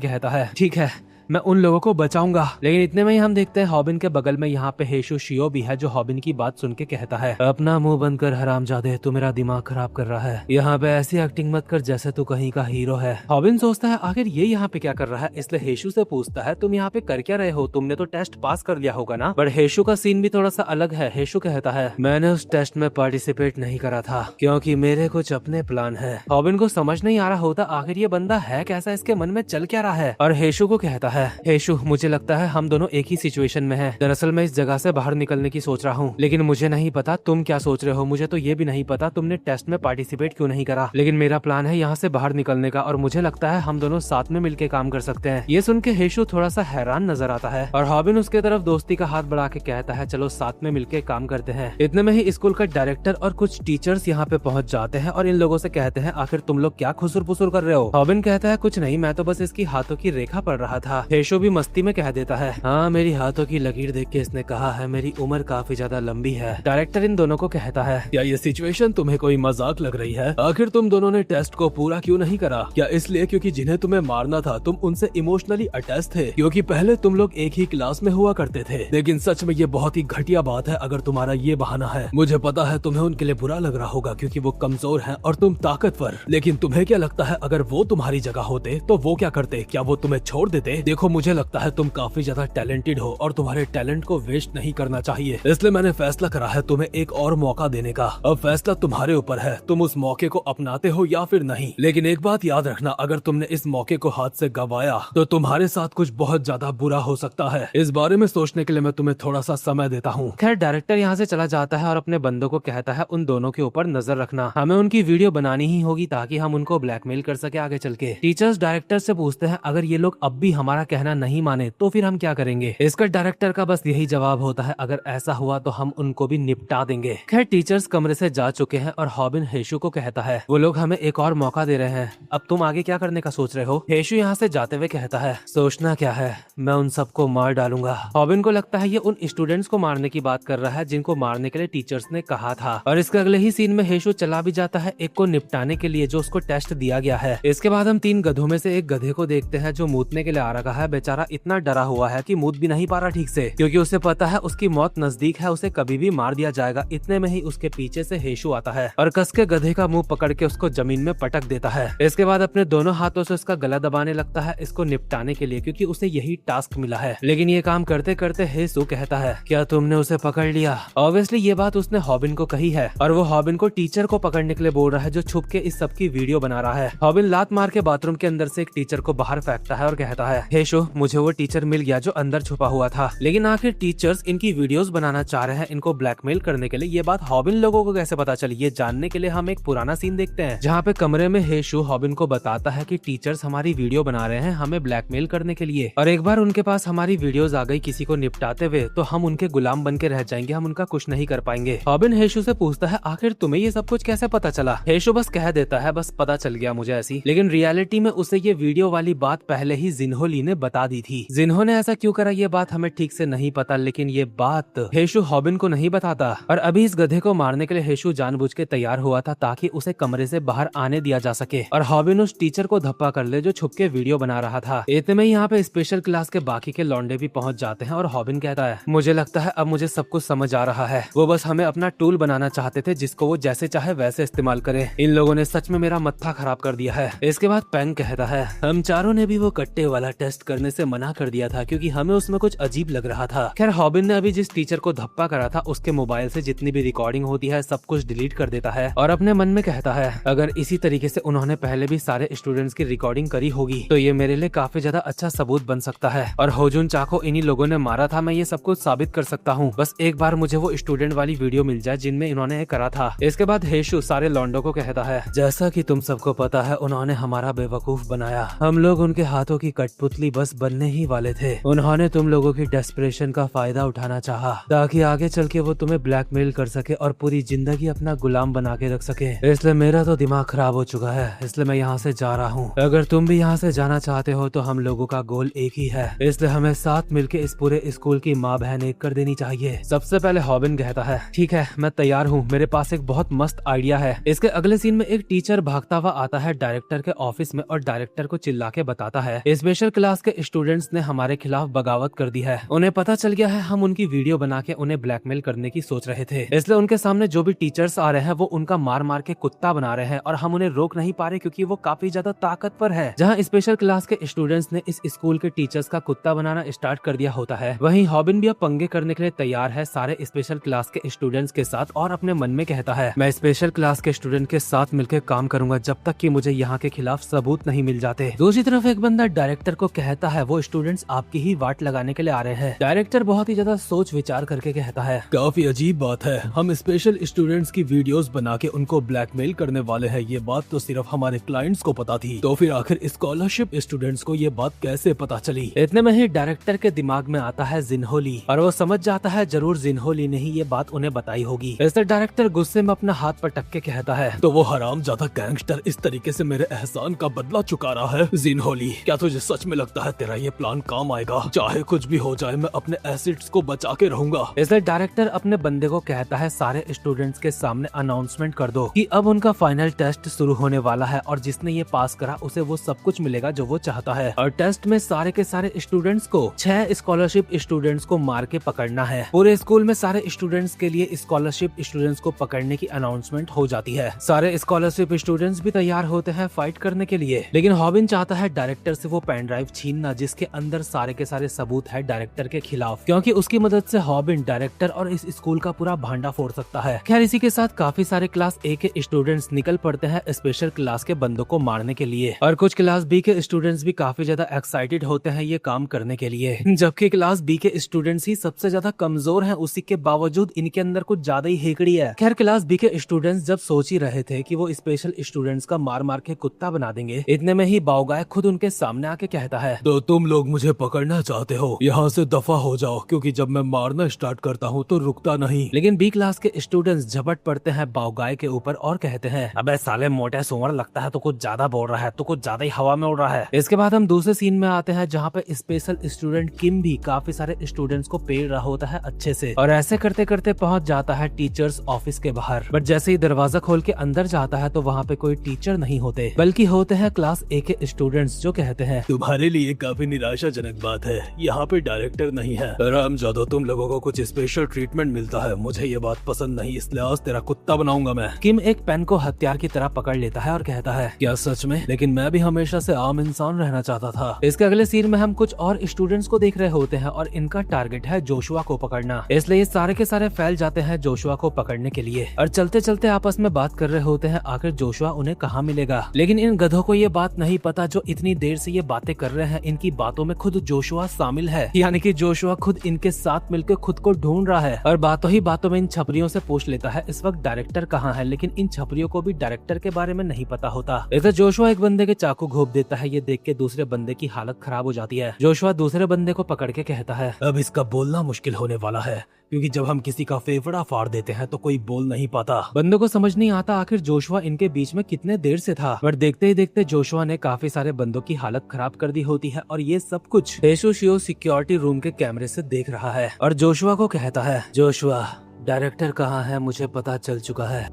कहता है ठीक है मैं उन लोगों को बचाऊंगा। लेकिन इतने में ही हम देखते हैं हॉबिन के बगल में यहाँ पे हेशु शियो भी है, जो हॉबिन की बात सुन के कहता है अपना मुंह बंद कर हरामजादे, तू मेरा दिमाग खराब कर रहा है, यहाँ पे ऐसी एक्टिंग मत कर जैसे तू कहीं का हीरो है। हॉबिन सोचता है आखिर ये यहाँ पे क्या कर रहा है, इसलिए हेशु से पूछता है तुम यहाँ पे कर क्या रहे हो, तुमने तो टेस्ट पास कर लिया होगा ना। बट हेशु का सीन भी थोड़ा सा अलग है। हेशु कहता है मैंने उस टेस्ट में पार्टिसिपेट नहीं करा था क्योंकि मेरे कुछ अपने प्लान है। हॉबिन को समझ नहीं आ रहा होता आखिर ये बंदा है कैसा, इसके मन में चल क्या रहा है, और हेशु को कहता है हेशु मुझे लगता है हम दोनों एक ही सिचुएशन में हैं। दरअसल मैं इस जगह से बाहर निकलने की सोच रहा हूँ, लेकिन मुझे नहीं पता तुम क्या सोच रहे हो, मुझे तो ये भी नहीं पता तुमने टेस्ट में पार्टिसिपेट क्यों नहीं करा, लेकिन मेरा प्लान है यहाँ से बाहर निकलने का, और मुझे लगता है हम दोनों साथ में मिलकर काम कर सकते हैं। ये सुन के हेशु थोड़ा सा हैरान नजर आता है, और हॉबिन उसके तरफ दोस्ती का हाथ बढ़ा के कहता है चलो साथ में मिलकर काम करते हैं। इतने में ही स्कूल का डायरेक्टर और कुछ टीचर्स यहाँ पे पहुँच जाते हैं और इन लोगों से कहते हैं आखिर तुम लोग क्या खुसुर पुसुर कर रहे हो। हॉबिन कहता है कुछ नहीं, मैं तो बस इसकी हाथों की रेखा पढ़ रहा था। हेशु भी मस्ती में कह देता है हाँ मेरी हाथों की लकीर देख के इसने कहा है मेरी उम्र काफी ज्यादा लंबी है। डायरेक्टर इन दोनों को कहता है क्या ये सिचुएशन तुम्हें कोई मजाक लग रही है? आखिर तुम दोनों ने टेस्ट को पूरा क्यों नहीं करा? क्या इसलिए क्योंकि जिन्हें तुम्हें मारना था तुम उनसे इमोशनली अटैच थे, क्योंकि पहले तुम लोग एक ही क्लास में हुआ करते थे? लेकिन सच में ये बहुत ही घटिया बात है अगर तुम्हारा ये बहाना है। मुझे पता है तुम्हें उनके लिए बुरा लग रहा होगा क्योंकि वो कमजोर हैं और तुम ताकतवर, लेकिन तुम्हें क्या लगता है अगर वो तुम्हारी जगह होते तो वो क्या करते? क्या वो तुम्हें छोड़ देते? देखो मुझे लगता है तुम काफी ज्यादा टैलेंटेड हो और तुम्हारे टैलेंट को वेस्ट नहीं करना चाहिए, इसलिए मैंने फैसला करा है तुम्हें एक और मौका देने का। अब फैसला तुम्हारे ऊपर है, तुम उस मौके को अपनाते हो या फिर नहीं। लेकिन एक बात याद रखना, अगर तुमने इस मौके को हाथ से गवाया तो तुम्हारे साथ कुछ बहुत ज्यादा बुरा हो सकता है। इस बारे में सोचने के लिए मैं तुम्हें थोड़ा सा समय देता हूँ। खैर डायरेक्टर यहाँ से चला जाता है और अपने बंदों को कहता है उन दोनों के ऊपर नजर रखना, हमें उनकी वीडियो बनानी ही होगी ताकि हम उनको ब्लैकमेल कर सके आगे चल के। टीचर्स डायरेक्टर से पूछते हैं अगर ये लोग अब भी हमारा हमारा कहना नहीं माने तो फिर हम क्या करेंगे। इसका डायरेक्टर का बस यही जवाब होता है, अगर ऐसा हुआ तो हम उनको भी निपटा देंगे। खैर टीचर्स कमरे से जा चुके हैं और हॉबिन हेशु को कहता है वो लोग हमें एक और मौका दे रहे हैं, अब तुम आगे क्या करने का सोच रहे हो। हेशु यहाँ से जाते हुए कहता है सोचना क्या है, मैं उन सबको मार डालूंगा। हॉबिन को लगता है ये उन स्टूडेंट्स को मारने की बात कर रहा है जिनको मारने के लिए टीचर्स ने कहा था। और इसके अगले ही सीन में हेशु चला भी जाता है एक को निपटाने के लिए जो उसको टेस्ट दिया गया है। इसके बाद हम 3 गधों में से एक गधे को देखते हैं जो मूतने के लिए आ रखा है। बेचारा इतना डरा हुआ है कि मूत भी नहीं पा रहा ठीक से, क्योंकि उसे पता है उसकी मौत नजदीक है, उसे कभी भी मार दिया जाएगा। इतने में ही उसके पीछे से हेशु आता है और कस के गधे का मुंह पकड़ के उसको जमीन में पटक देता है। इसके बाद अपने दोनों हाथों से उसका गला दबाने लगता है इसको निपटाने के लिए, क्योंकि उसे यही टास्क मिला है। लेकिन ये काम करते करते हेशु कहता है क्या तुमने उसे पकड़ लिया। ऑब्वियसली ये बात उसने हॉबिन को कही है और वो हॉबिन को टीचर को पकड़ने के लिए बोल रहा है जो छुप के इस सब की वीडियो बना रहा है। हॉबिन लात मार के बाथरूम के अंदर से एक टीचर को बाहर फेंकता है और कहता है हेशु मुझे वो टीचर मिल गया जो अंदर छुपा हुआ था। लेकिन आखिर टीचर्स इनकी वीडियोस बनाना चाह रहे हैं इनको ब्लैकमेल करने के लिए, ये बात हॉबिन लोगों को कैसे पता चली, ये जानने के लिए हम एक पुराना सीन देखते हैं जहाँ पे कमरे में हेशु हॉबिन को बताता है कि टीचर्स हमारी वीडियो बना रहे हैं हमें ब्लैकमेल करने के लिए, और एक बार उनके पास हमारी वीडियोस आ गई किसी को निपटाते हुए तो हम उनके गुलाम बन के रह जाएंगे, हम उनका कुछ नहीं कर पाएंगे। हॉबिन हेशु से पूछता है आखिर तुम्हें ये सब कुछ कैसे पता चला। हेशु बस कह देता है बस पता चल गया मुझे ऐसी, लेकिन रियलिटी में उसे ये वीडियो वाली बात पहले ही जिन्हो ली ने बता दी थी। जिन्हो ने ऐसा क्यों करा ये बात हमें ठीक से नहीं पता, लेकिन ये बात हेशु हॉबिन को नहीं बताता। और अभी इस गधे को मारने के लिए हेशु जानबूझ के तैयार हुआ था ताकि उसे कमरे से बाहर आने दिया जा सके और हॉबिन उस टीचर को धप्पा कर ले जो छुप के वीडियो बना रहा था। इतने में यहाँ पे स्पेशल क्लास के बाकी के लौंडे भी पहुँच जाते हैं और हॉबिन कहता है मुझे लगता है अब मुझे सब कुछ समझ आ रहा है, वो बस हमें अपना टूल बनाना चाहते थे जिसको वो जैसे चाहे वैसे इस्तेमाल करे। इन लोगों ने सच में मेरा मत्था खराब कर दिया है। इसके बाद पेंग कहता है हम चारों ने भी वो कट्टे वाला टेस्ट करने से मना कर दिया था क्योंकि हमें उसमें कुछ अजीब लग रहा था। खैर हॉबिन ने अभी जिस टीचर को धप्पा करा था उसके मोबाइल से जितनी भी रिकॉर्डिंग होती है सब कुछ डिलीट कर देता है और अपने मन में कहता है अगर इसी तरीके से उन्होंने पहले भी सारे स्टूडेंट्स की रिकॉर्डिंग करी होगी तो ये मेरे लिए काफी ज्यादा अच्छा सबूत बन सकता है और होजुन चा को इन्हीं लोगों ने मारा था, मैं ये सब कुछ साबित कर सकता हूँ। बस एक बार मुझे वो स्टूडेंट वाली वीडियो मिल जाए जिनमें इन्होंने ये करा था। इसके बाद हेशु सारे लौंडों को कहता है जैसा कि तुम सबको पता है उन्होंने हमारा बेवकूफ बनाया, हम लोग उनके हाथों की कठपुतली बस बनने ही वाले थे। उन्होंने तुम लोगों की डेस्परेशन का फायदा उठाना चाहा ताकि आगे चल के वो तुम्हें ब्लैकमेल कर सके और पूरी जिंदगी अपना गुलाम बना के रख सके। इसलिए मेरा तो दिमाग खराब हो चुका है, इसलिए मैं यहाँ से जा रहा हूँ। अगर तुम भी यहाँ से जाना चाहते हो तो हम लोगों का गोल एक ही है, इसलिए हमें साथ मिलके इस पूरे स्कूल की माँ बहन एक कर देनी चाहिए। सबसे पहले हॉबिन कहता है ठीक है मैं तैयार हूँ, मेरे पास एक बहुत मस्त आइडिया है। इसके अगले सीन में एक टीचर भागता हुआ आता है डायरेक्टर के ऑफिस में और डायरेक्टर को चिल्ला के बताता है स्पेशल क्लास के स्टूडेंट्स ने हमारे खिलाफ बगावत कर दी है, उन्हें पता चल गया है हम उनकी वीडियो बना के उन्हें ब्लैकमेल करने की सोच रहे थे, इसलिए उनके सामने जो भी टीचर्स आ रहे हैं वो उनका मार मार के कुत्ता बना रहे हैं और हम उन्हें रोक नहीं पा रहे क्योंकि वो काफी ज्यादा ताकतवर है। जहाँ स्पेशल क्लास के स्टूडेंट्स ने इस स्कूल के टीचर्स का कुत्ता बनाना स्टार्ट कर दिया होता है, वहीं हॉबिन भी अब पंगे करने के लिए तैयार है सारे स्पेशल क्लास के स्टूडेंट्स के साथ और अपने मन में कहता है मैं स्पेशल क्लास के स्टूडेंट के साथ मिलकर काम करूंगा जब तक कि मुझे यहाँ के खिलाफ सबूत नहीं मिल जाते। दूसरी तरफ एक बंदा डायरेक्टर को कहता है वो स्टूडेंट्स आपकी ही वाट लगाने के लिए आ रहे हैं। डायरेक्टर बहुत ही ज्यादा सोच विचार करके कहता है काफी अजीब बात है, हम स्पेशल स्टूडेंट्स की वीडियोस बना के उनको ब्लैकमेल करने वाले हैं, ये बात तो सिर्फ हमारे क्लाइंट्स को पता थी, तो फिर आखिर स्कॉलरशिप स्टूडेंट्स को ये बात कैसे पता चली। इतने में ही डायरेक्टर के दिमाग में आता है जिन्हो ली और वो समझ जाता है जरूर जिन्हो ली ने ही ये बात उन्हें बताई होगी। इससे डायरेक्टर गुस्से में अपना हाथ पटक के कहता है तो वो हरामजादा गैंगस्टर इस तरीके से मेरे एहसान का बदला चुका रहा है। जिन्हो ली क्या तुझे सच में लगता है तेरा ये प्लान काम आएगा? चाहे कुछ भी हो जाए मैं अपने एसेट्स को बचा के रहूंगा। इसलिए डायरेक्टर अपने बंदे को कहता है सारे स्टूडेंट्स के सामने अनाउंसमेंट कर दो कि अब उनका फाइनल टेस्ट शुरू होने वाला है और जिसने ये पास करा उसे वो सब कुछ मिलेगा जो वो चाहता है। और टेस्ट में सारे के सारे स्टूडेंट्स को 6 स्कॉलरशिप स्टूडेंट्स को मार के पकड़ना है। पूरे स्कूल में सारे स्टूडेंट्स के लिए स्कॉलरशिप स्टूडेंट्स को पकड़ने की अनाउंसमेंट हो जाती है। सारे स्कॉलरशिप स्टूडेंट्स भी तैयार होते हैं फाइट करने के लिए, लेकिन हॉबिन चाहता है डायरेक्टर से वो पेन ड्राइव छीनना जिसके अंदर सारे के सारे सबूत है डायरेक्टर के खिलाफ, क्योंकि उसकी मदद से हॉबिन डायरेक्टर और इस स्कूल का पूरा भांडा फोड़ सकता है। खैर इसी के साथ काफी सारे क्लास ए के स्टूडेंट्स निकल पड़ते हैं स्पेशल क्लास के बंदों को मारने के लिए और कुछ क्लास बी के स्टूडेंट्स भी काफी ज्यादा एक्साइटेड होते हैं ये काम करने के लिए, जबकि क्लास बी के स्टूडेंट्स ही सबसे ज्यादा कमजोर हैं, उसी के बावजूद इनके अंदर कुछ ज्यादा ही हेकड़ी है। खैर क्लास बी के स्टूडेंट्स जब सोच ही रहे थे कि वो स्पेशल स्टूडेंट्स का मार मार के कुत्ता बना देंगे, इतने में ही बाओगाय खुद उनके सामने आके कहता है है, तो तुम लोग मुझे पकड़ना चाहते हो, यहाँ से दफा हो जाओ, क्योंकि जब मैं मारना स्टार्ट करता हूँ तो रुकता नहीं। लेकिन बी क्लास के स्टूडेंट्स झपट पड़ते हैं बाओगाई के ऊपर और कहते हैं, अबे साले मोटे सुअर, लगता है तो कुछ ज्यादा बोल रहा है, तो कुछ ज्यादा ही हवा में उड़ रहा है। इसके बाद हम दूसरे सीन में आते हैं जहाँ पे स्पेशल स्टूडेंट किम भी काफी सारे स्टूडेंट्स को पेड़ रहा होता है अच्छे से, और ऐसे करते करते पहुंच जाता है टीचर्स ऑफिस के बाहर। बट जैसे ही दरवाजा खोल के अंदर जाता है तो वहाँ पे कोई टीचर नहीं होते, बल्कि होते हैं क्लास ए के स्टूडेंट्स, जो कहते हैं, तुम्हारे लिए काफी निराशाजनक बात है, यहाँ पे डायरेक्टर नहीं है। रामजादो, तुम लोगों को कुछ स्पेशल ट्रीटमेंट मिलता है, मुझे ये बात पसंद नहीं, इसलिए आज तेरा कुत्ता बनाऊंगा मैं। किम एक पेन को हथियार की तरह पकड़ लेता है और कहता है, क्या सच में? लेकिन मैं भी हमेशा से आम इंसान रहना चाहता था। इसके अगले सीन में हम कुछ और स्टूडेंट्स को देख रहे होते हैं और इनका टारगेट है जोशुआ को पकड़ना, इसलिए ये सारे के सारे फैल जाते हैं जोशुआ को पकड़ने के लिए, और चलते चलते आपस में बात कर रहे होते हैं आखिर जोशुआ उन्हें कहाँ मिलेगा। लेकिन इन गधों को ये बात नहीं पता जो इतनी देर से ये बातें कर रहे हैं, इनकी बातों में खुद जोशुआ शामिल है, यानी कि जोशुआ खुद इनके साथ मिलकर खुद को ढूंढ रहा है, और बातों ही बातों में इन छपरियों से पूछ लेता है इस वक्त डायरेक्टर कहाँ है। लेकिन इन छपरियों को भी डायरेक्टर के बारे में नहीं पता होता। इधर जोशुआ एक बंदे के चाकू घोंप देता है, ये देख के दूसरे बंदे की हालत खराब हो जाती है। जोशुआ दूसरे बंदे को पकड़ के कहता है, अब इसका बोलना मुश्किल होने वाला है, क्योंकि जब हम किसी का फेफड़ा फाड़ देते हैं तो कोई बोल नहीं पाता। बंदों को समझ नहीं आता आखिर जोशुआ इनके बीच में कितने देर से था, पर देखते ही देखते जोशुआ ने काफी सारे बंदों की हालत खराब कर दी होती है, और ये सब कुछ हेशुशियो सिक्योरिटी रूम के कैमरे से देख रहा है, और जोशुआ को कहता है, जोशुआ, डायरेक्टर कहाँ है मुझे पता चल चुका है,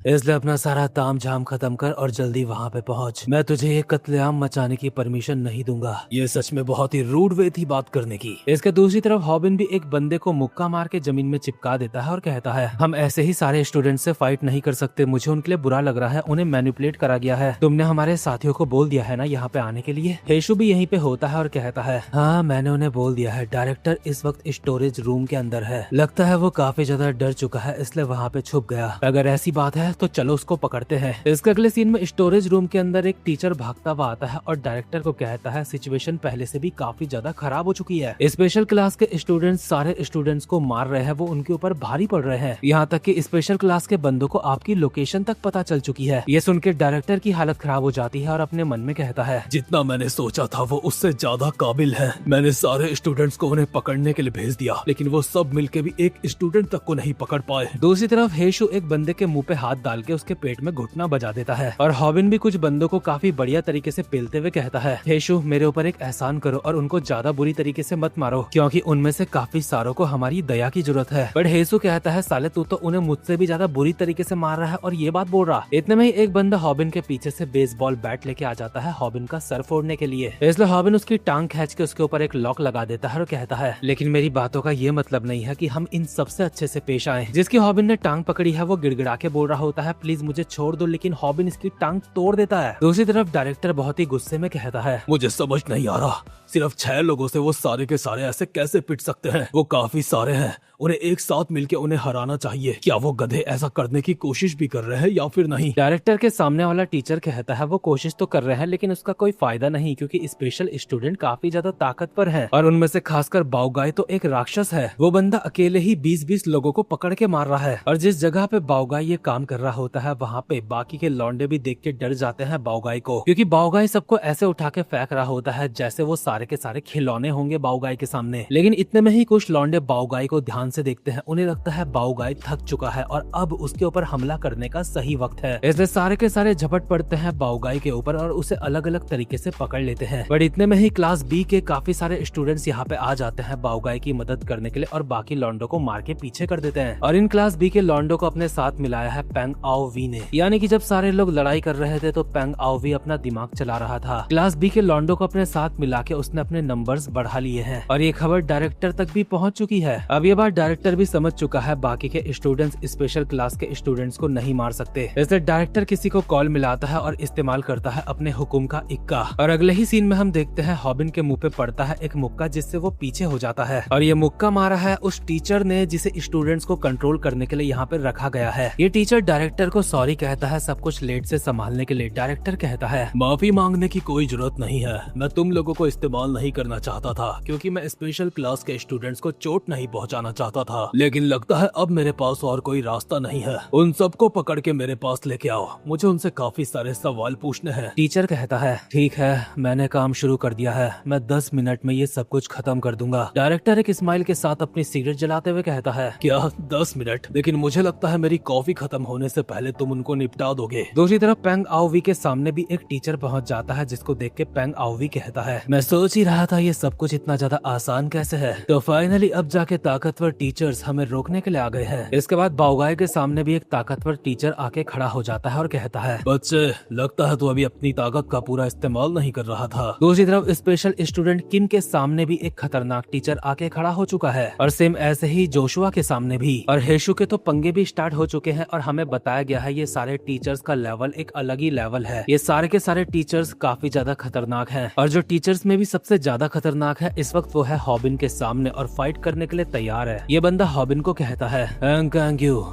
इसलिए अपना सारा ताम झाम खत्म कर और जल्दी वहाँ पे पहुँच। मैं तुझे ये कत्लेआम मचाने की परमिशन नहीं दूंगा। ये सच में बहुत ही रूड वे थी बात करने की। इसके दूसरी तरफ हॉबिन भी एक बंदे को मुक्का मार के जमीन में चिपका देता है और कहता है, हम ऐसे ही सारे स्टूडेंट से फाइट नहीं कर सकते, मुझे उनके लिए बुरा लग रहा है, उन्हें मैनिपुलेट करा गया है, तुमने हमारे साथियों को बोल दिया है ना यहाँ पे आने के लिए। हेशु भी यहीं पे होता है और कहता है, हाँ मैंने उन्हें बोल दिया है, डायरेक्टर इस वक्त स्टोरेज रूम के अंदर है, लगता है वो काफी ज्यादा डर चुका है इसलिए वहाँ पे छुप गया, अगर ऐसी बात है तो चलो उसको पकड़ते हैं। इसके अगले सीन में स्टोरेज रूम के अंदर एक टीचर भागता हुआ आता है और डायरेक्टर को कहता है, सिचुएशन पहले से भी काफी ज्यादा खराब हो चुकी है, स्पेशल क्लास के स्टूडेंट्स सारे स्टूडेंट्स को मार रहे हैं, वो उनके ऊपर भारी पड़ रहे हैं, यहाँ तक कि स्पेशल क्लास के बंदों को आपकी लोकेशन तक पता चल चुकी है। ये सुनकर डायरेक्टर की हालत खराब हो जाती है और अपने मन में कहता है, जितना मैंने सोचा था वो उससे ज्यादा काबिल है, मैंने सारे स्टूडेंट्स को उन्हें पकड़ने के लिए भेज दिया, लेकिन वो सब मिलके भी एक स्टूडेंट तक को नहीं पकड़ पाए। दूसरी तरफ हेशु एक बंदे के मुंह पे हाथ डाल के उसके पेट में घुटना बजा देता है, और हॉबिन भी कुछ बंदों को काफी बढ़िया तरीके से पेलते हुए कहता है, हेशु मेरे ऊपर एक एहसान करो और उनको ज्यादा बुरी तरीके से मत मारो, क्योंकि उनमें से काफी सारों को हमारी दया की जरूरत है। बट हेशु कहता है, साले तू तो उन्हें मुझसे भी ज्यादा बुरी तरीके से मार रहा है और ये बात बोल रहा। इतने में ही एक बंदा हॉबिन के पीछे से बेसबॉल बैट लेके आ जाता है हॉबिन का सर फोड़ने के लिए, इसलिए हॉबिन उसकी टांग खींच के उसके ऊपर एक लॉक लगा देता है और कहता है, लेकिन मेरी बातों का ये मतलब नहीं है कि हम इन सबसे अच्छे से पेश आए। जिसकी हॉबिन ने टांग पकड़ी है वो गिड़गिड़ा के बोल रहा होता है, प्लीज मुझे छोड़ दो, लेकिन हॉबिन इसकी टांग तोड़ देता है। दूसरी तरफ डायरेक्टर बहुत ही गुस्से में कहता है, मुझे समझ नहीं आ रहा, सिर्फ 6 लोगों से वो सारे के सारे ऐसे कैसे पिट सकते हैं, वो काफी सारे हैं, उन्हें एक साथ मिलके उन्हें हराना चाहिए। क्या वो गधे ऐसा करने की कोशिश भी कर रहे हैं या फिर नहीं? डायरेक्टर के सामने वाला टीचर कहता है, वो कोशिश तो कर रहे हैं लेकिन उसका कोई फायदा नहीं, क्योंकि स्पेशल स्टूडेंट काफी ज्यादा ताकतवर है, और उनमें से खासकर बाओगाई तो एक राक्षस है। वो बंदा अकेले ही 20-20 लोगों को पकड़ के मार रहा है, और जिस जगह पे बाओगाई ये काम कर रहा होता है वहाँ पे बाकी के लौंडे भी देख के डर जाते हैं बाओगाई को, क्योंकि बाओगाई सबको ऐसे उठा के फेंक रहा होता है जैसे वो सारे के सारे खिलौने होंगे बाओगाई के सामने। लेकिन इतने में ही कुछ लौंडे बाओगाई को ध्यान से देखते हैं, उन्हें लगता है बाओगाई थक चुका है और अब उसके ऊपर हमला करने का सही वक्त है, इसलिए सारे के सारे झपट पड़ते हैं बाओगाई के ऊपर और उसे अलग अलग तरीके से पकड़ लेते हैं। बट इतने में ही क्लास बी के काफी सारे स्टूडेंट्स यहाँ पे आ जाते हैं बाओगाई की मदद करने के लिए और बाकी लौंडो को मार के पीछे कर देते हैं। और इन क्लास बी के लौंडो को अपने साथ मिलाया है पेंग आओ वी ने, यानी कि जब सारे लोग लड़ाई कर रहे थे तो पेंग आओ वी अपना दिमाग चला रहा था। क्लास बी के लौंडो को अपने साथ मिला के उसने अपने नंबर्स बढ़ा लिए हैं और ये खबर डायरेक्टर तक भी पहुंच चुकी है। अब ये बात डायरेक्टर भी समझ चुका है, बाकी के स्टूडेंट्स स्पेशल क्लास के स्टूडेंट्स को नहीं मार सकते, इसलिए डायरेक्टर किसी को कॉल मिलाता है और इस्तेमाल करता है अपने हुक्म का इक्का। और अगले ही सीन में हम देखते हैं हॉबिन के मुंह पे पड़ता है एक मुक्का जिससे वो पीछे हो जाता है, और ये मुक्का मारा है उस टीचर ने जिसे स्टूडेंट्स को कंट्रोल करने के लिए यहाँ पे रखा गया है। ये टीचर डायरेक्टर को सॉरी कहता है सब कुछ लेट से संभालने के लिए। डायरेक्टर कहता है, माफी मांगने की कोई जरूरत नहीं है, मैं तुम लोगों को इस्तेमाल नहीं करना चाहता था, क्योंकि मैं स्पेशल क्लास के स्टूडेंट्स को चोट नहीं पहुंचाना चाहता चाहता था, लेकिन लगता है अब मेरे पास और कोई रास्ता नहीं है। उन सबको पकड़ के मेरे पास लेके आओ, मुझे उनसे काफी सारे सवाल पूछने हैं। टीचर कहता है ठीक है, मैंने काम शुरू कर दिया है, मैं 10 मिनट में ये सब कुछ खत्म कर दूंगा। डायरेक्टर एक स्माइल के साथ अपनी सिगरेट जलाते हुए कहता है क्या 10 मिनट? लेकिन मुझे लगता है मेरी कॉफी खत्म होने से पहले तुम उनको निपटा दोगे। दूसरी तरफ पेंग आओवी के सामने भी एक टीचर पहुंच जाता है, जिसको देख के पेंग आओवी कहता है मैं सोच ही रहा था ये सब कुछ इतना ज्यादा आसान कैसे है। तो फाइनली अब जाके ताकतवर टीचर्स हमें रोकने के लिए आ गए हैं। इसके बाद बाओगाई के सामने भी एक ताकतवर टीचर आके खड़ा हो जाता है और कहता है बच्चे, लगता है तू अभी अपनी ताकत का पूरा इस्तेमाल नहीं कर रहा था। दूसरी तरफ स्पेशल स्टूडेंट किम के सामने भी एक खतरनाक टीचर आके खड़ा हो चुका है, और सेम ऐसे ही जोशुआ के सामने भी। और हेशु के तो पंगे भी स्टार्ट हो चुके हैं, और हमें बताया गया है ये सारे टीचर्स का लेवल एक अलग ही लेवल है। ये सारे के सारे टीचर्स काफी ज्यादा खतरनाक हैं, और जो टीचर्स में भी सबसे ज्यादा खतरनाक है इस वक्त वो है हॉबिन के सामने, और फाइट करने के लिए तैयार है। ये बंदा हॉबिन को कहता है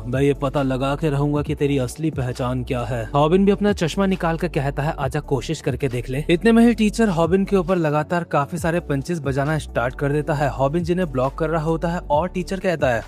मैं ये पता लगा के रहूंगा कि तेरी असली पहचान क्या है। हॉबिन भी अपना चश्मा निकाल कर कहता है आजा कोशिश करके देख ले। इतने में ही टीचर हॉबिन के ऊपर लगातार काफी सारे पंचेस बजाना स्टार्ट कर देता है। हॉबिन जिन्हें ब्लॉक कर रहा होता है, और टीचर कहता है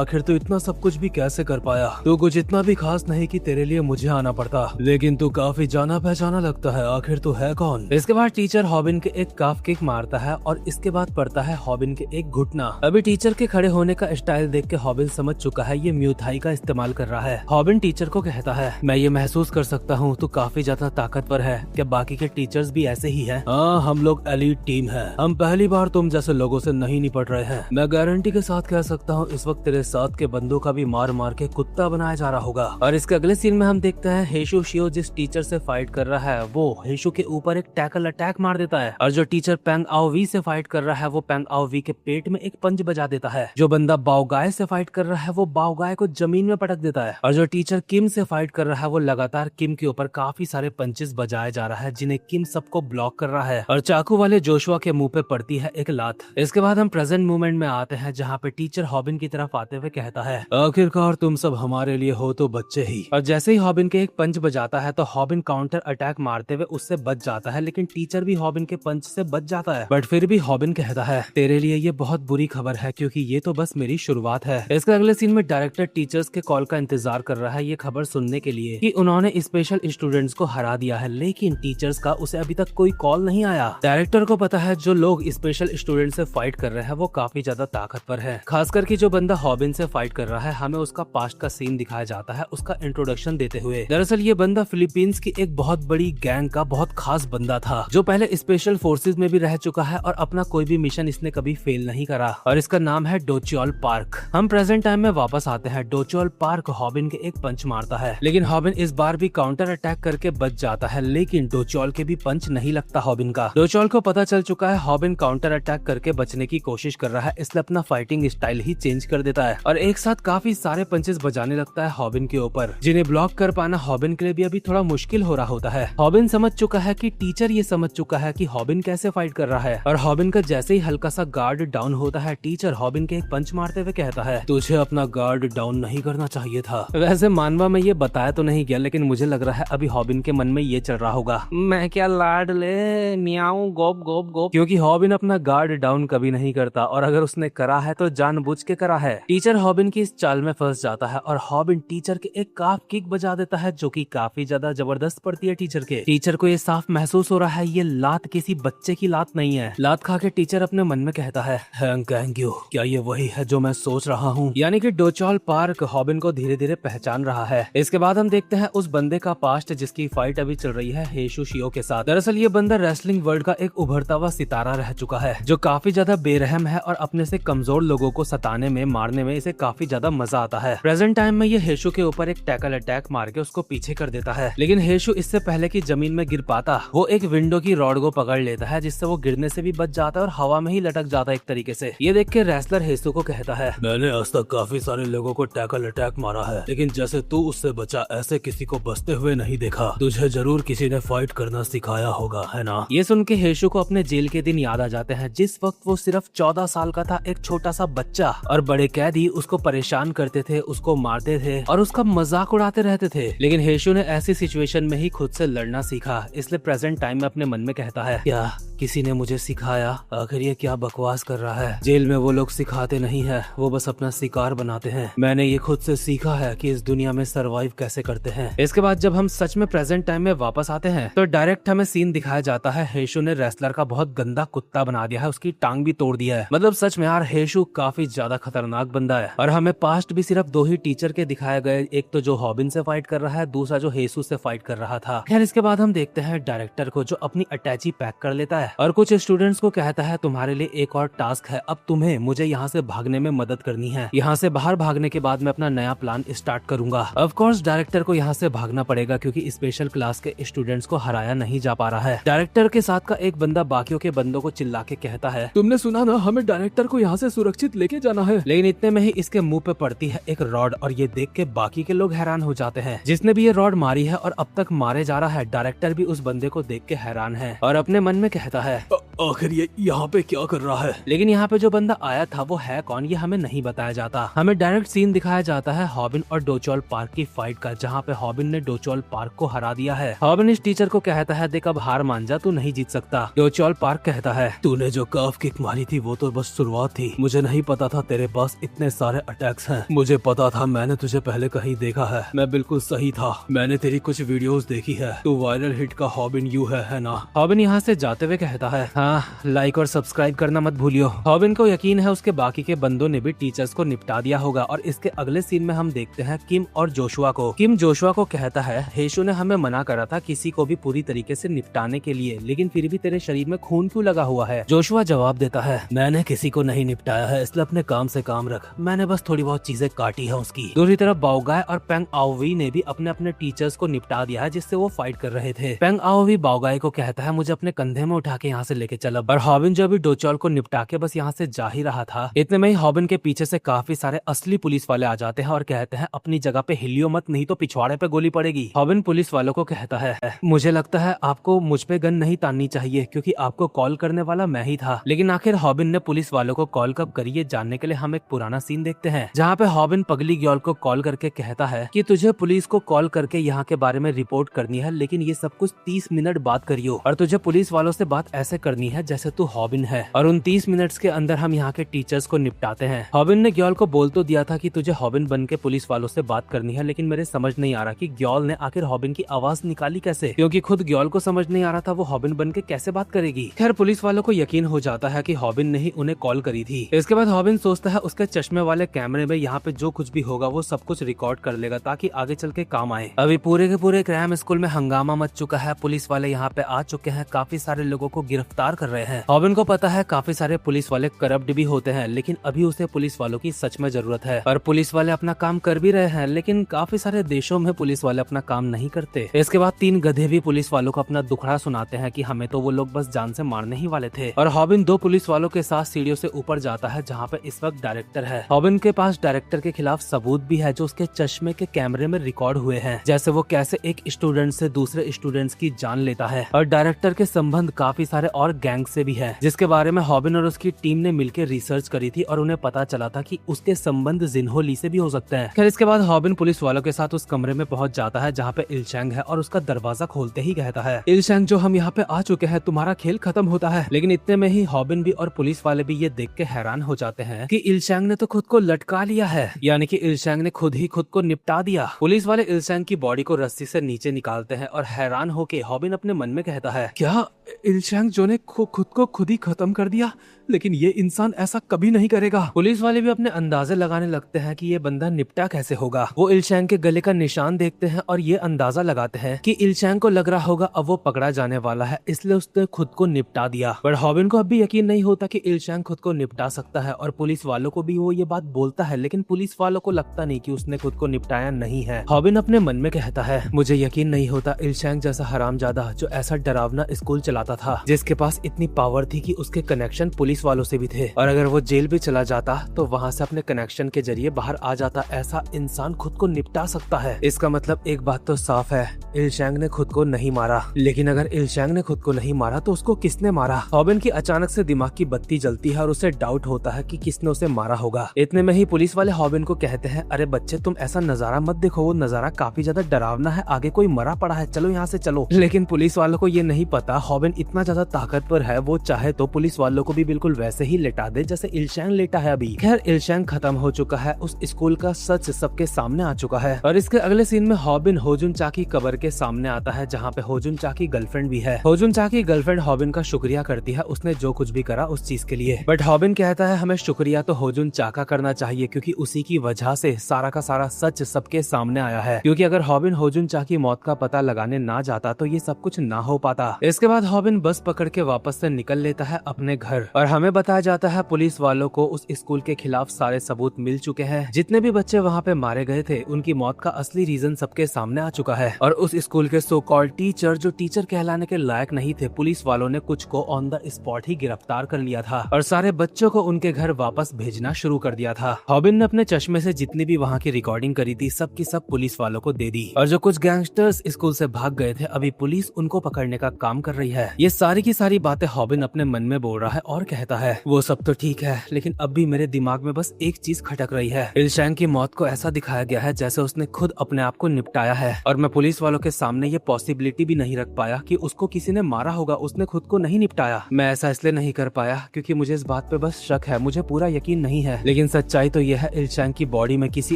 आखिर तू इतना सब कुछ भी कैसे कर पाया? तू कुछ इतना भी खास नहीं कि तेरे लिए मुझे आना पड़ता, लेकिन तू काफी जाना पहचाना लगता है। आखिर तू है कौन? इसके बाद टीचर हॉबिन के एक काफ किक मारता है, और इसके बाद पड़ता है हॉबिन के एक घुटना। अभी टीचर के खड़े होने का स्टाइल देख के हॉबिन समझ चुका है ये म्यूथाई का इस्तेमाल कर रहा है। हॉबिन टीचर को कहता है मैं ये महसूस कर सकता हूँ तू काफी ज्यादा ताकतवर है, क्या बाकी के टीचर्स भी ऐसे ही हैं? हाँ, हम लोग एलीट टीम है, हम पहली बार तुम जैसे लोगों से नहीं निपट रहे हैं। मैं गारंटी के साथ कह सकता हूँ इस वक्त तेरे साथ के बंदों का भी मार मार के कुत्ता बनाया जा रहा होगा। और इसके अगले सीन में हम देखते हैं हेशु शियो जिस टीचर से फाइट कर रहा है वो हेशु के ऊपर एक टैकल अटैक मार देता है, और जो टीचर पेंग आओवी से फाइट कर रहा है वो पेंग आओवी के पेट में एक पंच बजा देता है। जो बंदा बाओगाय से फाइट कर रहा है वो बाओगाय को जमीन में पटक देता है, और जो टीचर किम से फाइट कर रहा है वो लगातार किम के ऊपर काफी सारे पंचेस बजाया जा रहा है, जिन्हें किम सबको ब्लॉक कर रहा है, और चाकू वाले जोशुआ के मुंह पे पड़ती है एक लात। इसके बाद हम प्रेजेंट मोमेंट में आते हैं, जहाँ पे टीचर हॉबिन की तरफ आते हुए कहता है आखिरकार तुम सब हमारे लिए हो तो बच्चे ही। और जैसे ही हॉबिन के एक पंच बजाता है तो हॉबिन काउंटर अटैक मारते हुए उससे बच जाता है, लेकिन टीचर भी हॉबिन के पंच से बच जाता है। बट फिर भी हॉबिन कहता है तेरे लिए ये बहुत बुरी खबर है, क्योंकि ये तो बस मेरी शुरुआत है। इसके अगले सीन में डायरेक्टर टीचर्स के कॉल का इंतजार कर रहा है ये खबर सुनने के लिए कि उन्होंने स्पेशल स्टूडेंट्स को हरा दिया है, लेकिन टीचर्स का उसे अभी तक कोई कॉल नहीं आया। डायरेक्टर को पता है जो लोग स्पेशल स्टूडेंट से फाइट कर रहे हैं वो काफी ज्यादा ताकतवर है, खासकर कि जो बंदा हॉबिन से फाइट कर रहा है हमें उसका पास्ट का सीन दिखाया जाता है उसका इंट्रोडक्शन देते हुए। दरअसल ये बंदा फिलीपींस की एक बहुत बड़ी गैंग का बहुत खास बंदा था, जो पहले स्पेशल फोर्सेज में भी रह चुका है, और अपना कोई भी मिशन इसने कभी फेल नहीं करा, और इसका नाम है डोचियोल पार्क। हम प्रेजेंट टाइम में वापस आते हैं। डोचियोल पार्क हॉबिन के एक पंच मारता है, लेकिन हॉबिन इस बार भी काउंटर अटैक करके बच जाता है, लेकिन डोचियोल के भी पंच नहीं लगता हॉबिन का। डोचियोल को पता चल चुका है हॉबिन काउंटर अटैक करके बचने की कोशिश कर रहा है, इसलिए अपना फाइटिंग स्टाइल ही चेंज कर देता है, और एक साथ काफी सारे पंचेस बजाने लगता है हॉबिन के ऊपर, जिन्हें ब्लॉक कर पाना हॉबिन के लिए भी अभी थोड़ा मुश्किल हो रहा होता है। हॉबिन समझ चुका है कि टीचर ये समझ चुका है कि हॉबिन कैसे फाइट कर रहा है, और हॉबिन का जैसे ही हल्का सा गार्ड डाउन होता है टीचर हॉबिन के एक पंच मारते हुए कहता है तुझे अपना गार्ड डाउन नहीं करना चाहिए था। वैसे मानवा में ये बताया तो नहीं गया, लेकिन मुझे लग रहा है अभी हॉबिन के मन में ये चल रहा होगा मैं क्या लाड ले मियाऊ गोप गोप गोप, क्योंकि हॉबिन अपना गार्ड डाउन कभी नहीं करता, और अगर उसने करा है तो जानबूझ के करा है। टीचर हॉबिन की इस चाल में फंस जाता है, और हॉबिन टीचर के एक काफ किक बजा देता है, जो कि काफी ज्यादा जबरदस्त पड़ती है टीचर के। टीचर को ये साफ महसूस हो रहा है ये लात किसी बच्चे की लात नहीं है। लात खा के टीचर अपने मन में कहता है क्या ये वही है जो मैं सोच रहा हूँ? यानी कि डोचियोल पार्क हॉबिन को धीरे धीरे पहचान रहा है। इसके बाद हम देखते हैं उस बंदे का पास्ट जिसकी फाइट अभी चल रही है हेशु शियो के साथ। दरअसल ये बंदा रेसलिंग वर्ल्ड का एक उभरता हुआ सितारा रह चुका है, जो काफी ज्यादा बेरहम है, और अपने से कमजोर लोगों को सताने में मारने में इसे काफी ज्यादा मजा आता है। प्रेजेंट टाइम में ये हेशु के ऊपर एक टैकल अटैक मार के उसको पीछे कर देता है, लेकिन हेशु इससे पहले कि जमीन में गिर पाता वो एक विंडो की रॉड को पकड़ लेता है, जिससे वो गिरने से भी बच जाता है और हवा में ही लटक जाता है एक तरीके से। ये देख के रेसलर हेशु को कहता है मैंने आज तक काफी सारे लोगों को टैकल अटैक मारा है, लेकिन जैसे तू उससे बचा ऐसे किसी को बचते हुए नहीं देखा। तुझे जरूर किसी ने फाइट करना सिखाया होगा, है ना? ये सुन के हेशु को अपने जेल के दिन याद आ जाते हैं, जिस वक्त वो सिर्फ 14 साल का था, एक छोटा सा बच्चा, और बड़े कैदी उसको परेशान करते थे, उसको मारते थे और उसका मजाक उड़ाते रहते थे। लेकिन हेशु ने ऐसी सिचुएशन में ही खुद से लड़ना सीखा, इसलिए प्रेजेंट टाइम में अपने मन में कहता है क्या किसी ने मुझे सिखाया? आखिर ये क्या बकवास कर रहा है? जेल में वो लोग खाते नहीं है, वो बस अपना शिकार बनाते हैं। मैंने ये खुद से सीखा है कि इस दुनिया में सरवाइव कैसे करते हैं। इसके बाद जब हम सच में प्रेजेंट टाइम में वापस आते हैं तो डायरेक्ट हमें सीन दिखाया जाता है हेशु ने रेसलर का बहुत गंदा कुत्ता बना दिया है, उसकी टांग भी तोड़ दिया है। मतलब सच में यार हेशु काफी ज्यादा खतरनाक बंदा है। और हमें पास्ट भी सिर्फ 2 ही टीचर के दिखाए गए, एक तो जो हॉबिन से फाइट कर रहा है, दूसरा जो हेशु से फाइट कर रहा था। खैर इसके बाद हम देखते हैं डायरेक्टर को जो अपनी अटैची पैक कर लेता है और कुछ स्टूडेंट्स को कहता है तुम्हारे लिए एक और टास्क है, अब तुम्हें मुझे यहाँ से भागने में मदद करनी है। यहाँ से बाहर भागने के बाद मैं अपना नया प्लान स्टार्ट करूंगा। ऑफ कोर्स डायरेक्टर को यहाँ से भागना पड़ेगा क्योंकि स्पेशल क्लास के स्टूडेंट्स को हराया नहीं जा पा रहा है। डायरेक्टर के साथ का एक बंदा बाकियों के बंदों को चिल्ला के कहता है तुमने सुना ना, हमें डायरेक्टर को यहाँ से सुरक्षित लेके जाना है। लेकिन इतने में ही इसके मुंह पे पड़ती है एक रॉड और ये देख के बाकी के लोग हैरान हो जाते हैं। जिसने भी ये रॉड मारी है और अब तक मारे जा रहा है, डायरेक्टर भी उस बंदे को देख के हैरान है और अपने मन में कहता है आखिर ये यहाँ पे क्या कर रहा है। लेकिन यहाँ पे जो बंदा आया था वो है कौन, ये हमें नहीं बताया जाता। हमें डायरेक्ट सीन दिखाया जाता है हॉबिन और डोचोल पार्क की फाइट का, जहाँ पे हॉबिन ने डोचोल पार्क को हरा दिया है। हॉबिन इस टीचर को कहता है देख अब हार मान जा, तू नहीं जीत सकता। डोचोल पार्क कहता है तूने जो काफ किक मारी थी वो तो बस शुरुआत थी, मुझे नहीं पता था तेरे पास इतने सारे अटैक्स हैं। मुझे पता था, मैंने तुझे पहले कहीं देखा है, मैं बिल्कुल सही था। मैंने तेरी कुछ वीडियोस देखी है, तू वायरल हिट का हॉबिन यू है ना। हॉबिन यहाँ से जाते हुए कहता है हाँ, लाइक और सब्सक्राइब करना मत भूलियो। हॉबिन को यकीन है उसके बाकी के बंदों ने भी टीचर्स को निपटा दिया होगा। और इसके अगले सीन में हम देखते हैं किम और जोशुआ को। किम जोशुआ को कहता है हेशु ने हमें मना करा था किसी को भी पूरी तरीके से निपटाने के लिए, लेकिन फिर भी तेरे शरीर में खून क्यों लगा हुआ है। जोशुआ जवाब देता है मैंने किसी को नहीं निपटाया है, इसलिए अपने काम से काम रख, मैंने बस थोड़ी बहुत चीजें काटी है उसकी। दूसरी तरफ बाओगाय और पेंग आओवी ने भी अपने अपने टीचर्स को निपटा दिया है जिससे वो फाइट कर रहे थे। पेंग आओवी बाओगाय को कहता है मुझे अपने कंधे में उठा के यहाँ से लेके चल। और हॉबिन जो अभी डोचोल को निपटा के बस यहाँ से जा ही रहा था, इतने में ही हॉबिन के पीछे से काफी सारे असली पुलिस वाले आ जाते हैं और कहते हैं अपनी जगह पे हिलियो मत, नहीं तो पिछवाड़े पे गोली पड़ेगी। हॉबिन पुलिस वालों को कहता है मुझे लगता है आपको मुझ पे गन नहीं ताननी चाहिए क्योंकि आपको कॉल करने वाला मैं ही था। लेकिन आखिर हॉबिन ने पुलिस वालों को कॉल कब करी ये जानने के लिए हम एक पुराना सीन देखते हैं, जहाँ पे हॉबिन पगली ग्योल को कॉल करके कहता है कि तुझे पुलिस को कॉल करके यहाँ के बारे में रिपोर्ट करनी है, लेकिन ये सब कुछ 30 मिनट बाद करियो और तुझे पुलिस वालों से बात ऐसे करनी है जैसे तू हॉबिन है। और उन 30 मिनट्स के अंदर हम यहाँ के टीचर्स को निपटाते हैं। हॉबिन ने ग्योल को बोल तो दिया था कि तुझे हॉबिन बन के पुलिस वालों से बात करनी है, लेकिन मेरे समझ नहीं आ रहा कि ग्योल ने आखिर हॉबिन की आवाज निकाली कैसे, क्योंकि खुद ग्योल को समझ नहीं आ रहा था वो हॉबिन बन के कैसे बात करेगी। खैर पुलिस वालों को यकीन हो जाता है कि हॉबिन ने ही उन्हें कॉल करी थी। इसके बाद हॉबिन सोचता है उसके चश्मे वाले कैमरे में यहाँ पे जो कुछ भी होगा वो सब कुछ रिकॉर्ड कर लेगा ताकि आगे चल के काम आए। अभी पूरे के पूरे क्रैम स्कूल में हंगामा मच चुका है, पुलिस वाले यहाँ पे आ चुके हैं, काफी सारे लोगों को गिरफ्तार कर रहे हैं। हॉबिन को पता है काफी सारे पुलिस वाले करप्ट भी होते हैं, लेकिन अभी उसे पुलिस वालों की सच में जरूरत है। और पुलिस वाले अपना काम कर भी रहे हैं, लेकिन काफी सारे देशों में पुलिस वाले अपना काम नहीं करते। इसके बाद 3 गधे भी पुलिस वालों को अपना दुखड़ा सुनाते हैं कि हमें तो वो लोग बस जान से मारने ही वाले थे। और हॉबिन 2 पुलिस वालों के साथ सीढ़ियों से ऊपर जाता है जहाँ पे इस वक्त डायरेक्टर है। हॉबिन के पास डायरेक्टर के खिलाफ सबूत भी है जो उसके चश्मे के कैमरे में रिकॉर्ड हुए हैं, जैसे वो कैसे एक स्टूडेंट से दूसरे स्टूडेंट्स की जान लेता है। और डायरेक्टर के संबंध काफी सारे और गैंग से भी है, जिसके बारे में हॉबिन और उसकी टीम ने मिलकर रिसर्च करी थी और उन्हें पता चला था कि उसके संबंध जिन्हो ली से भी हो सकते हैं। खैर इसके बाद हॉबिन पुलिस वालों के साथ उस कमरे में पहुंच जाता है जहाँ पे इलशैंग है और उसका दरवाजा खोलते ही कहता है इलशैंग जो हम यहाँ पे आ चुके हैं, तुम्हारा खेल खत्म होता है। लेकिन इतने में ही हॉबिन भी और पुलिस वाले भी ये देख के हैरान हो जाते हैं कि इलशैंग ने तो खुद को लटका लिया है, यानी कि इलशैंग ने खुद ही खुद को निपटा दिया। पुलिस वाले इलशैंग की बॉडी को रस्सी से नीचे निकालते हैं और हैरान होके हॉबिन अपने मन में कहता है क्या इलशैंग जो ने खुद को खुद ही खत्म कर दिया, लेकिन ये इंसान ऐसा कभी नहीं करेगा। पुलिस वाले भी अपने अंदाजे लगाने लगते हैं कि ये बंदा निपटा कैसे होगा। वो इलशैंग के गले का निशान देखते हैं और ये अंदाजा लगाते हैं कि इलशैंग को लग रहा होगा अब वो पकड़ा जाने वाला है, इसलिए उसने खुद को निपटा दिया। पर हॉबिन को अब भी यकीन नहीं होता कि इलशैंग खुद को निपटा सकता है और पुलिस वालों को भी वो ये बात बोलता है, लेकिन पुलिस वालों को लगता नहीं कि उसने खुद को निपटाया नहीं है। हॉबिन अपने मन में कहता है मुझे यकीन नहीं होता इलशैंग जैसा हरामजादा जो ऐसा डरावना स्कूल चलाता था, जिसके पास इतनी पावर थी कि उसके कनेक्शन पुलिस वालों से भी थे, और अगर वो जेल भी चला जाता तो वहाँ से अपने कनेक्शन के जरिए बाहर आ जाता, ऐसा इंसान खुद को निपटा सकता है। इसका मतलब एक बात तो साफ है, इलशैंग ने खुद को नहीं मारा। लेकिन अगर इलशैंग ने खुद को नहीं मारा तो उसको किसने मारा? हॉबिन की अचानक से दिमाग की बत्ती जलती है और उसे डाउट होता है कि किसने उसे मारा होगा। इतने में ही पुलिस वाले हॉबिन को कहते हैं अरे बच्चे तुम ऐसा नजारा मत देखो, वो नजारा काफी ज्यादा डरावना है, आगे कोई मरा पड़ा है, चलो यहाँ से चलो। लेकिन पुलिस वालों को ये नहीं पता हॉबिन हॉबिन इतना ज्यादा ताकतवर है, वो चाहे तो पुलिस वालों को भी बिल्कुल वैसे ही लेटा दे जैसे इलशैंग लेटा है अभी। खैर इलशैंग खत्म हो चुका है, उस स्कूल का सच सबके सामने आ चुका है और इसके अगले सीन में हॉबिन होजुन चा की कब्र के सामने आता है जहाँ पे होजुन चा की गर्लफ्रेंड भी है। होजुन चा की गर्लफ्रेंड हॉबिन का शुक्रिया करती है उसने जो कुछ भी करा उस चीज के लिए, बट हॉबिन कहता है हमें शुक्रिया तो होजुन चा का करना चाहिए क्योंकि उसी की वजह से सारा का सारा सच सबके सामने आया है, क्योंकि अगर हॉबिन होजुन चा की मौत का पता लगाने ना जाता तो ये सब कुछ ना हो पाता। इसके बाद हॉबिन बस पकड़ के वापस से निकल लेता है अपने घर और हमें बताया जाता है पुलिस वालों को उस स्कूल के खिलाफ सारे सबूत मिल चुके हैं। जितने भी बच्चे वहाँ पे मारे गए थे उनकी मौत का असली रीजन सबके सामने आ चुका है और उस स्कूल के सो कॉल्ड टीचर जो टीचर कहलाने के लायक नहीं थे, पुलिस वालों ने कुछ को ऑन द स्पॉट ही गिरफ्तार कर लिया था और सारे बच्चों को उनके घर वापस भेजना शुरू कर दिया था। हॉबिन ने अपने चश्मे से जितनी भी वहाँ की रिकॉर्डिंग करी थी सब की सब पुलिस वालों को दे दी और जो कुछ गैंगस्टर्स स्कूल से भाग गए थे अभी पुलिस उनको पकड़ने का काम कर रही है। ये सारी की सारी बातें हॉबिन अपने मन में बोल रहा है और कहता है वो सब तो ठीक है लेकिन अब भी मेरे दिमाग में बस एक चीज खटक रही है। इलशैंग की मौत को ऐसा दिखाया गया है जैसे उसने खुद अपने आप को निपटाया है और मैं पुलिस वालों के सामने ये पॉसिबिलिटी भी नहीं रख पाया कि उसको किसी ने मारा होगा, उसने खुद को नहीं निपटाया। मैं ऐसा इसलिए नहीं कर पाया क्योंकि मुझे इस बात पे बस शक है, मुझे पूरा यकीन नहीं है, लेकिन सच्चाई तो यह है इलशैंग की बॉडी में किसी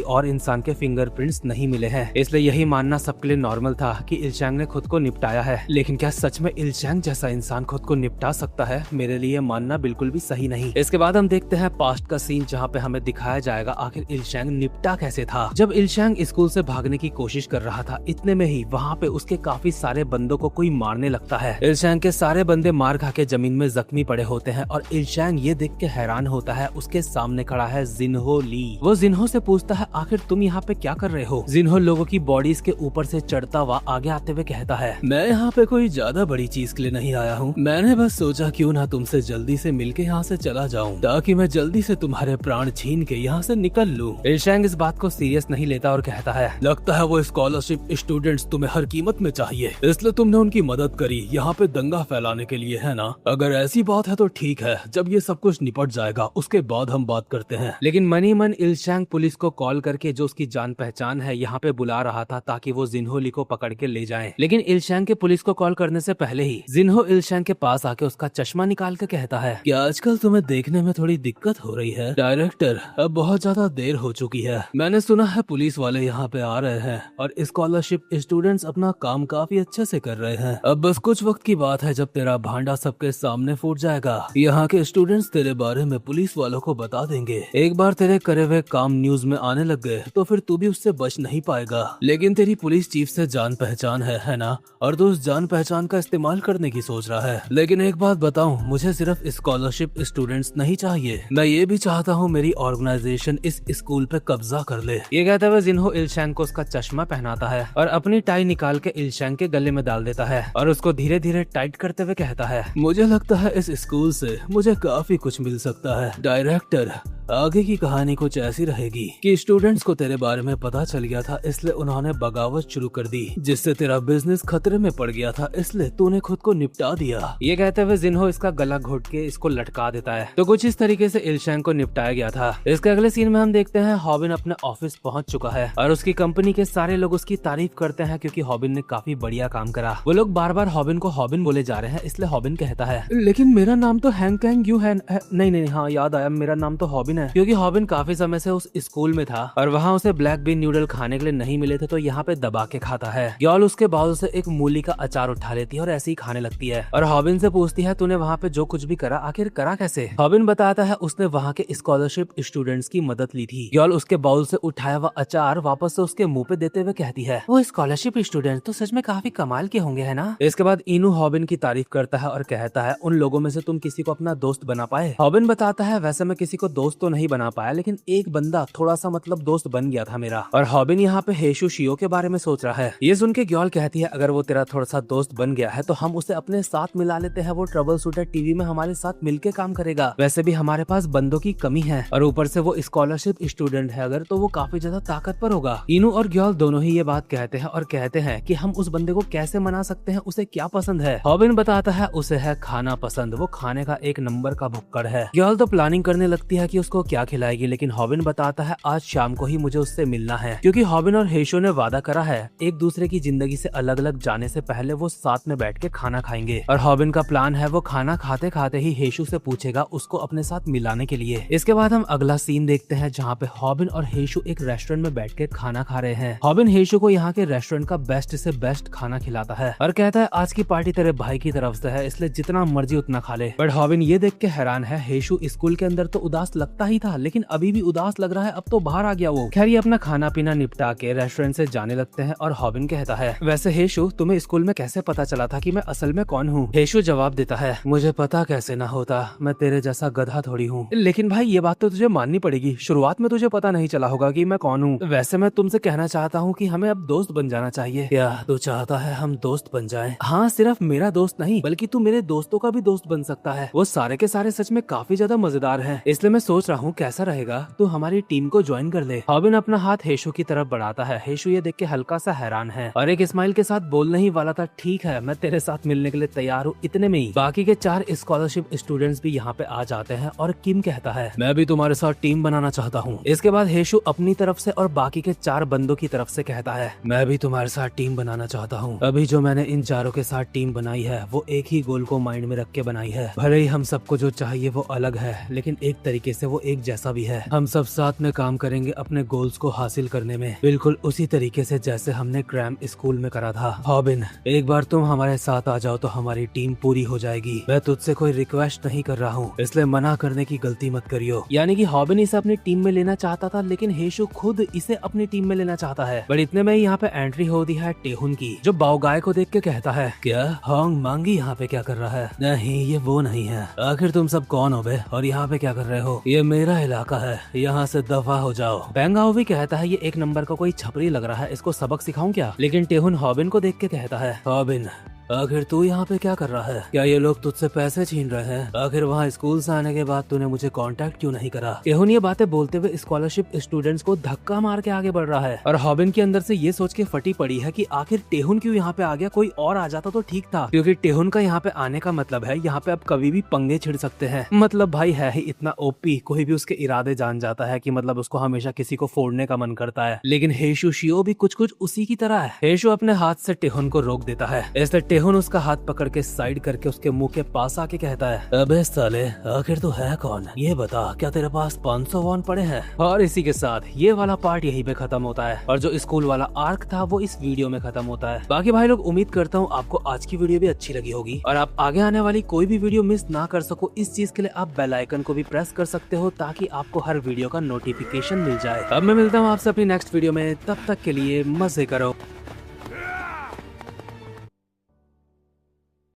और इंसान के फिंगरप्रिंट्स नहीं मिले हैं, इसलिए यही मानना सबके लिए नॉर्मल था कि इलशैंग ने खुद को निपटाया है। लेकिन क्या सच में इलशैंग जैसा इंसान खुद को निपटा सकता है? मेरे लिए मानना बिल्कुल भी सही नहीं। इसके बाद हम देखते हैं पास्ट का सीन जहाँ पे हमें दिखाया जाएगा आखिर इलशैंग निपटा कैसे था। जब इलशैंग स्कूल से भागने की कोशिश कर रहा था इतने में ही वहाँ पे उसके काफी सारे बंदों को कोई मारने लगता है। इलशैंग के सारे बंदे मार खा के जमीन में जख्मी पड़े होते हैं और इलशैंग ये देख के हैरान होता है। उसके सामने खड़ा है जिन्हो ली। वो जिन्हो से पूछता है आखिर तुम यहाँ पे क्या कर रहे हो? जिन्हो लोगों की बॉडीज के ऊपर से चढ़ता हुआ आगे आते हुए कहता है मैं यहाँ पे कोई ज्यादा बड़ी चीज के लिए नहीं आया हूँ, मैंने बस सोचा क्यों ना तुमसे जल्दी से मिलके यहाँ से चला जाऊँ ताकि मैं जल्दी से तुम्हारे प्राण छीन के यहाँ से निकल लूँ। इलशैंग इस बात को सीरियस नहीं लेता और कहता है लगता है वो स्कॉलरशिप स्टूडेंट्स तुम्हें हर कीमत में चाहिए, इसलिए तुमने उनकी मदद करी यहाँ पे दंगा फैलाने के लिए, है ना? अगर ऐसी बात है तो ठीक है, जब ये सब कुछ निपट जाएगा उसके बाद हम बात करते हैं। लेकिन मनी मन इलशैंग पुलिस को कॉल करके जो उसकी जान पहचान है यहाँ पे बुला रहा था ताकि वो जिन्हो ली को पकड़ के ले जाए। लेकिन इलशैंग के पुलिस को कॉल करने से पहले ही जिन्हो इलशैंग के पास आके उसका चश्मा निकाल के कहता है क्या आजकल तुम्हें देखने में थोड़ी दिक्कत हो रही है? डायरेक्टर, अब बहुत ज्यादा देर हो चुकी है, मैंने सुना है पुलिस वाले यहाँ पे आ रहे हैं और स्कॉलरशिप स्टूडेंट्स अपना काम काफी अच्छे से कर रहे हैं। अब बस कुछ वक्त की बात है जब तेरा भांडा सबके सामने फूट जाएगा। यहाँ के स्टूडेंट्स तेरे बारे में पुलिस वालों को बता देंगे। एक बार तेरे करे हुए काम न्यूज में आने लग गए तो फिर तू भी उससे बच नहीं पाएगा। लेकिन तेरी पुलिस चीफ से जान पहचान है ना? और तू उस जान पहचान का इस्तेमाल करने की सोच रहा है। लेकिन एक बात बताऊं, मुझे सिर्फ स्कॉलरशिप स्टूडेंट्स नहीं चाहिए, मैं ये भी चाहता हूँ मेरी ऑर्गेनाइजेशन इस स्कूल पे कब्जा कर ले। ये कहते हुए जिन्हो इलशैंग को उसका चश्मा पहनाता है और अपनी टाई निकाल के इलशैंग के गले में डाल देता है और उसको धीरे धीरे टाइट करते हुए कहता है मुझे लगता है इस स्कूल से मुझे काफी कुछ मिल सकता है। डायरेक्टर, आगे की कहानी कुछ ऐसी रहेगी कि स्टूडेंट्स को तेरे बारे में पता चल गया था, इसलिए उन्होंने बगावत शुरू कर दी जिससे तेरा बिजनेस खतरे में पड़ गया था, इसलिए तूने खुद को निपटा दिया। ये कहते हुए जिन्हो इसका गला घोट के इसको लटका देता है। तो कुछ इस तरीके से इलशैंग को निपटाया गया था। इसके अगले सीन में हम देखते हैं हॉबिन अपने ऑफिस पहुंच चुका है और उसकी कंपनी के सारे लोग उसकी तारीफ करते हैं क्योंकि हॉबिन ने काफी बढ़िया काम करा। वो लोग बार बार हॉबिन को हॉबिन बोले जा रहे हैं, इसलिए हॉबिन कहता है लेकिन मेरा नाम तो हैंग कैंग यू है। नहीं, हाँ याद आया, मेरा नाम तो हॉबिन है, क्योंकि हॉबिन काफी समय से उस स्कूल में था और वहाँ उसे ब्लैक बीन नूडल खाने के लिए नहीं मिले थे तो यहाँ पे दबा के खाता है। ग्याल उसके बाउल से एक मूली का अचार उठा लेती है और ऐसे ही खाने लगती है और हॉबिन से पूछती है तूने वहाँ पे जो कुछ भी करा आखिर करा कैसे? हॉबिन बताता है उसने वहाँ के स्कॉलरशिप स्टूडेंट्स की मदद ली थी। ग्याल उसके बाउल से उठाया हुआ अचार वापस से उसके मुंह पे देते हुए कहती है वो स्कॉलरशिप स्टूडेंट तो सच में काफी कमाल के होंगे, है ना? इसके बाद इनू हॉबिन की तारीफ करता है और कहता है उन लोगों में से तुम किसी को अपना दोस्त बना पाए? हॉबिन बताता है वैसे मैं किसी को दोस्त तो नहीं बना पाया लेकिन एक बंदा थोड़ा सा मतलब दोस्त बन गया था मेरा। और हॉबिन यहाँ पे हेशु शियो के बारे में सोच रहा है। ये सुन के ग्याल कहती है अगर वो तेरा थोड़ा सा दोस्त बन गया है तो हम उसे अपने साथ मिला लेते हैं, वो ट्रबल शूटर टीवी में हमारे साथ मिलके काम करेगा। वैसे भी हमारे पास बंदों की कमी है और ऊपर से वो स्कॉलरशिप स्टूडेंट है अगर तो वो काफी ज्यादा ताकतवर होगा। इनू और ग्याल दोनों ही ये बात कहते हैं और कहते हैं कि हम उस बंदे को कैसे मना सकते हैं, उसे क्या पसंद है? हॉबिन बताता है उसे है खाना पसंद, वो खाने का एक नंबर का भुक्कड़ है। ग्याल तो प्लानिंग करने लगती है कि उसको उसको क्या खिलाएगी, लेकिन हॉबिन बताता है आज शाम को ही मुझे उससे मिलना है, क्योंकि हॉबिन और हेशो ने वादा करा है एक दूसरे की जिंदगी से अलग अलग जाने से पहले वो साथ में बैठ के खाना खाएंगे। और हॉबिन का प्लान है वो खाना खाते खाते ही हेशु से पूछेगा उसको अपने साथ मिलाने के लिए। इसके बाद हम अगला सीन देखते हैं जहाँ पे हॉबिन और हेशु एक रेस्टोरेंट में बैठ के खाना खा रहे हैं। हॉबिन हेशु को यहाँ के रेस्टोरेंट का बेस्ट से बेस्ट खाना खिलाता है और कहता है आज की पार्टी तेरे भाई की तरफ से है, इसलिए जितना मर्जी उतना खा ले। बट हॉबिन ये देख के हैरान है, हेशु स्कूल के अंदर तो उदास लगता ही था लेकिन अभी भी उदास लग रहा है, अब तो बाहर आ गया वो। खैर ये अपना खाना पीना निपटा के रेस्टोरेंट से जाने लगते हैं और हॉबिन कहता है वैसे हेशु तुम्हें स्कूल में कैसे पता चला था कि मैं असल में कौन हूँ? हेशु जवाब देता है मुझे पता कैसे ना होता, मैं तेरे जैसा गधा थोड़ी हूँ। लेकिन भाई ये बात तो तुझे माननी पड़ेगी, शुरुआत में तुझे पता नहीं चला होगा कि मैं कौन हूँ। वैसे मैं तुमसे कहना चाहता हूँ कि हमें अब दोस्त बन जाना चाहिए। क्या तू चाहता है हम दोस्त बन जाएं? हाँ, सिर्फ मेरा दोस्त नहीं बल्कि तू मेरे दोस्तों का भी दोस्त बन सकता है। वो सारे के सारे सच में काफी ज्यादा मजेदार हैं, इसलिए मैं सोच रहा हूँ कैसा रहेगा तू हमारी टीम को ज्वाइन कर ले। हॉबिन अपना हाथ हेशु की तरफ बढ़ाता है। हेशु ये देख के हल्का सा हैरान है और एक स्माइल के साथ बोलने ही वाला था ठीक है मैं तेरे साथ मिलने के लिए तैयार हूँ। इतने में ही बाकी के 4 स्कॉलरशिप स्टूडेंट्स भी यहाँ पे आ जाते हैं और किम कहता है मैं भी तुम्हारे साथ टीम बनाना चाहता हूँ। इसके बाद हेशु अपनी तरफ से और बाकी के 4 बंदों की तरफ से कहता है मैं भी तुम्हारे साथ टीम बनाना चाहता हूँ। अभी जो मैंने इन चारों के साथ टीम बनाई है वो एक ही गोल को माइंड में रख के बनाई है। भले ही हम सबको जो चाहिए वो अलग है लेकिन एक तरीके से वो एक जैसा भी है। हम सब साथ में काम करेंगे अपने गोल्स को हासिल करने में, बिल्कुल उसी तरीके से जैसे हमने क्रैम स्कूल में करा था। हॉबिन एक बार तुम हमारे साथ आ जाओ तो हमारी टीम पूरी हो जाएगी। मैं तुझसे कोई रिक्वेस्ट नहीं कर रहा हूँ इसलिए मना करने की गलती मत करियो। यानी कि हॉबिन इसे अपनी टीम में लेना चाहता था लेकिन हेशु खुद इसे अपनी टीम में लेना चाहता है। बट इतने में यहाँ पे एंट्री होती है टेहुन की, जो बाओगाय को देख के कहता है क्या होंग मांगी यहाँ पे क्या कर रहा है? नहीं ये वो नहीं है। आखिर तुम सब कौन हो बे और यहाँ पे क्या कर रहे हो? ये मेरा इलाका है, यहाँ से दफा हो जाओ। बेंगाओ भी कहता है ये एक नंबर का कोई छपरी लग रहा है, इसको सबक सिखाऊं क्या? लेकिन टेहुन हॉबिन को देख के कहता है हॉबिन आखिर तू यहाँ पे क्या कर रहा है? क्या ये लोग तुझसे पैसे छीन रहे हैं? आखिर वहाँ स्कूल से आने के बाद तूने मुझे कांटेक्ट क्यों नहीं करा? टेहुन ये बातें बोलते हुए स्कॉलरशिप स्टूडेंट्स को धक्का मार के आगे बढ़ रहा है और हॉबिन के अंदर से ये सोच के फटी पड़ी है कि आखिर टेहुन क्यों यहाँ पे आ गया, कोई और आ जाता तो ठीक था। क्योंकि टेहुन का यहाँ पे आने का मतलब है यहाँ पे अब कभी भी पंगे छिड़ सकते हैं। मतलब भाई है ही इतना ओपी, कोई भी उसके इरादे जान जाता है कि मतलब उसको हमेशा किसी को फोड़ने का मन करता है। लेकिन हेशु शियो भी कुछ कुछ उसी की तरह है। हेशु अपने हाथ से टेहुन को रोक देता है, इसलिए टेहुन उसका हाथ पकड़ के साइड करके उसके मुंह के पास आके कहता है अबे साले आखिर तू है कौन? ये बता क्या तेरे पास 500 वॉन पड़े हैं? और इसी के साथ ये वाला पार्ट यहीं पे खत्म होता है और जो स्कूल वाला आर्क था वो इस वीडियो में खत्म होता है। बाकी भाई लोग उम्मीद करता हूँ आपको आज की वीडियो भी अच्छी लगी होगी और आप आगे आने वाली कोई भी वीडियो मिस ना कर सको इस चीज के लिए आप बेल आइकन को भी प्रेस कर सकते हो ताकि आपको हर वीडियो का नोटिफिकेशन मिल जाए। अब मैं मिलता हूँ आपसे अपनी नेक्स्ट वीडियो में, तब तक के लिए मजे करो।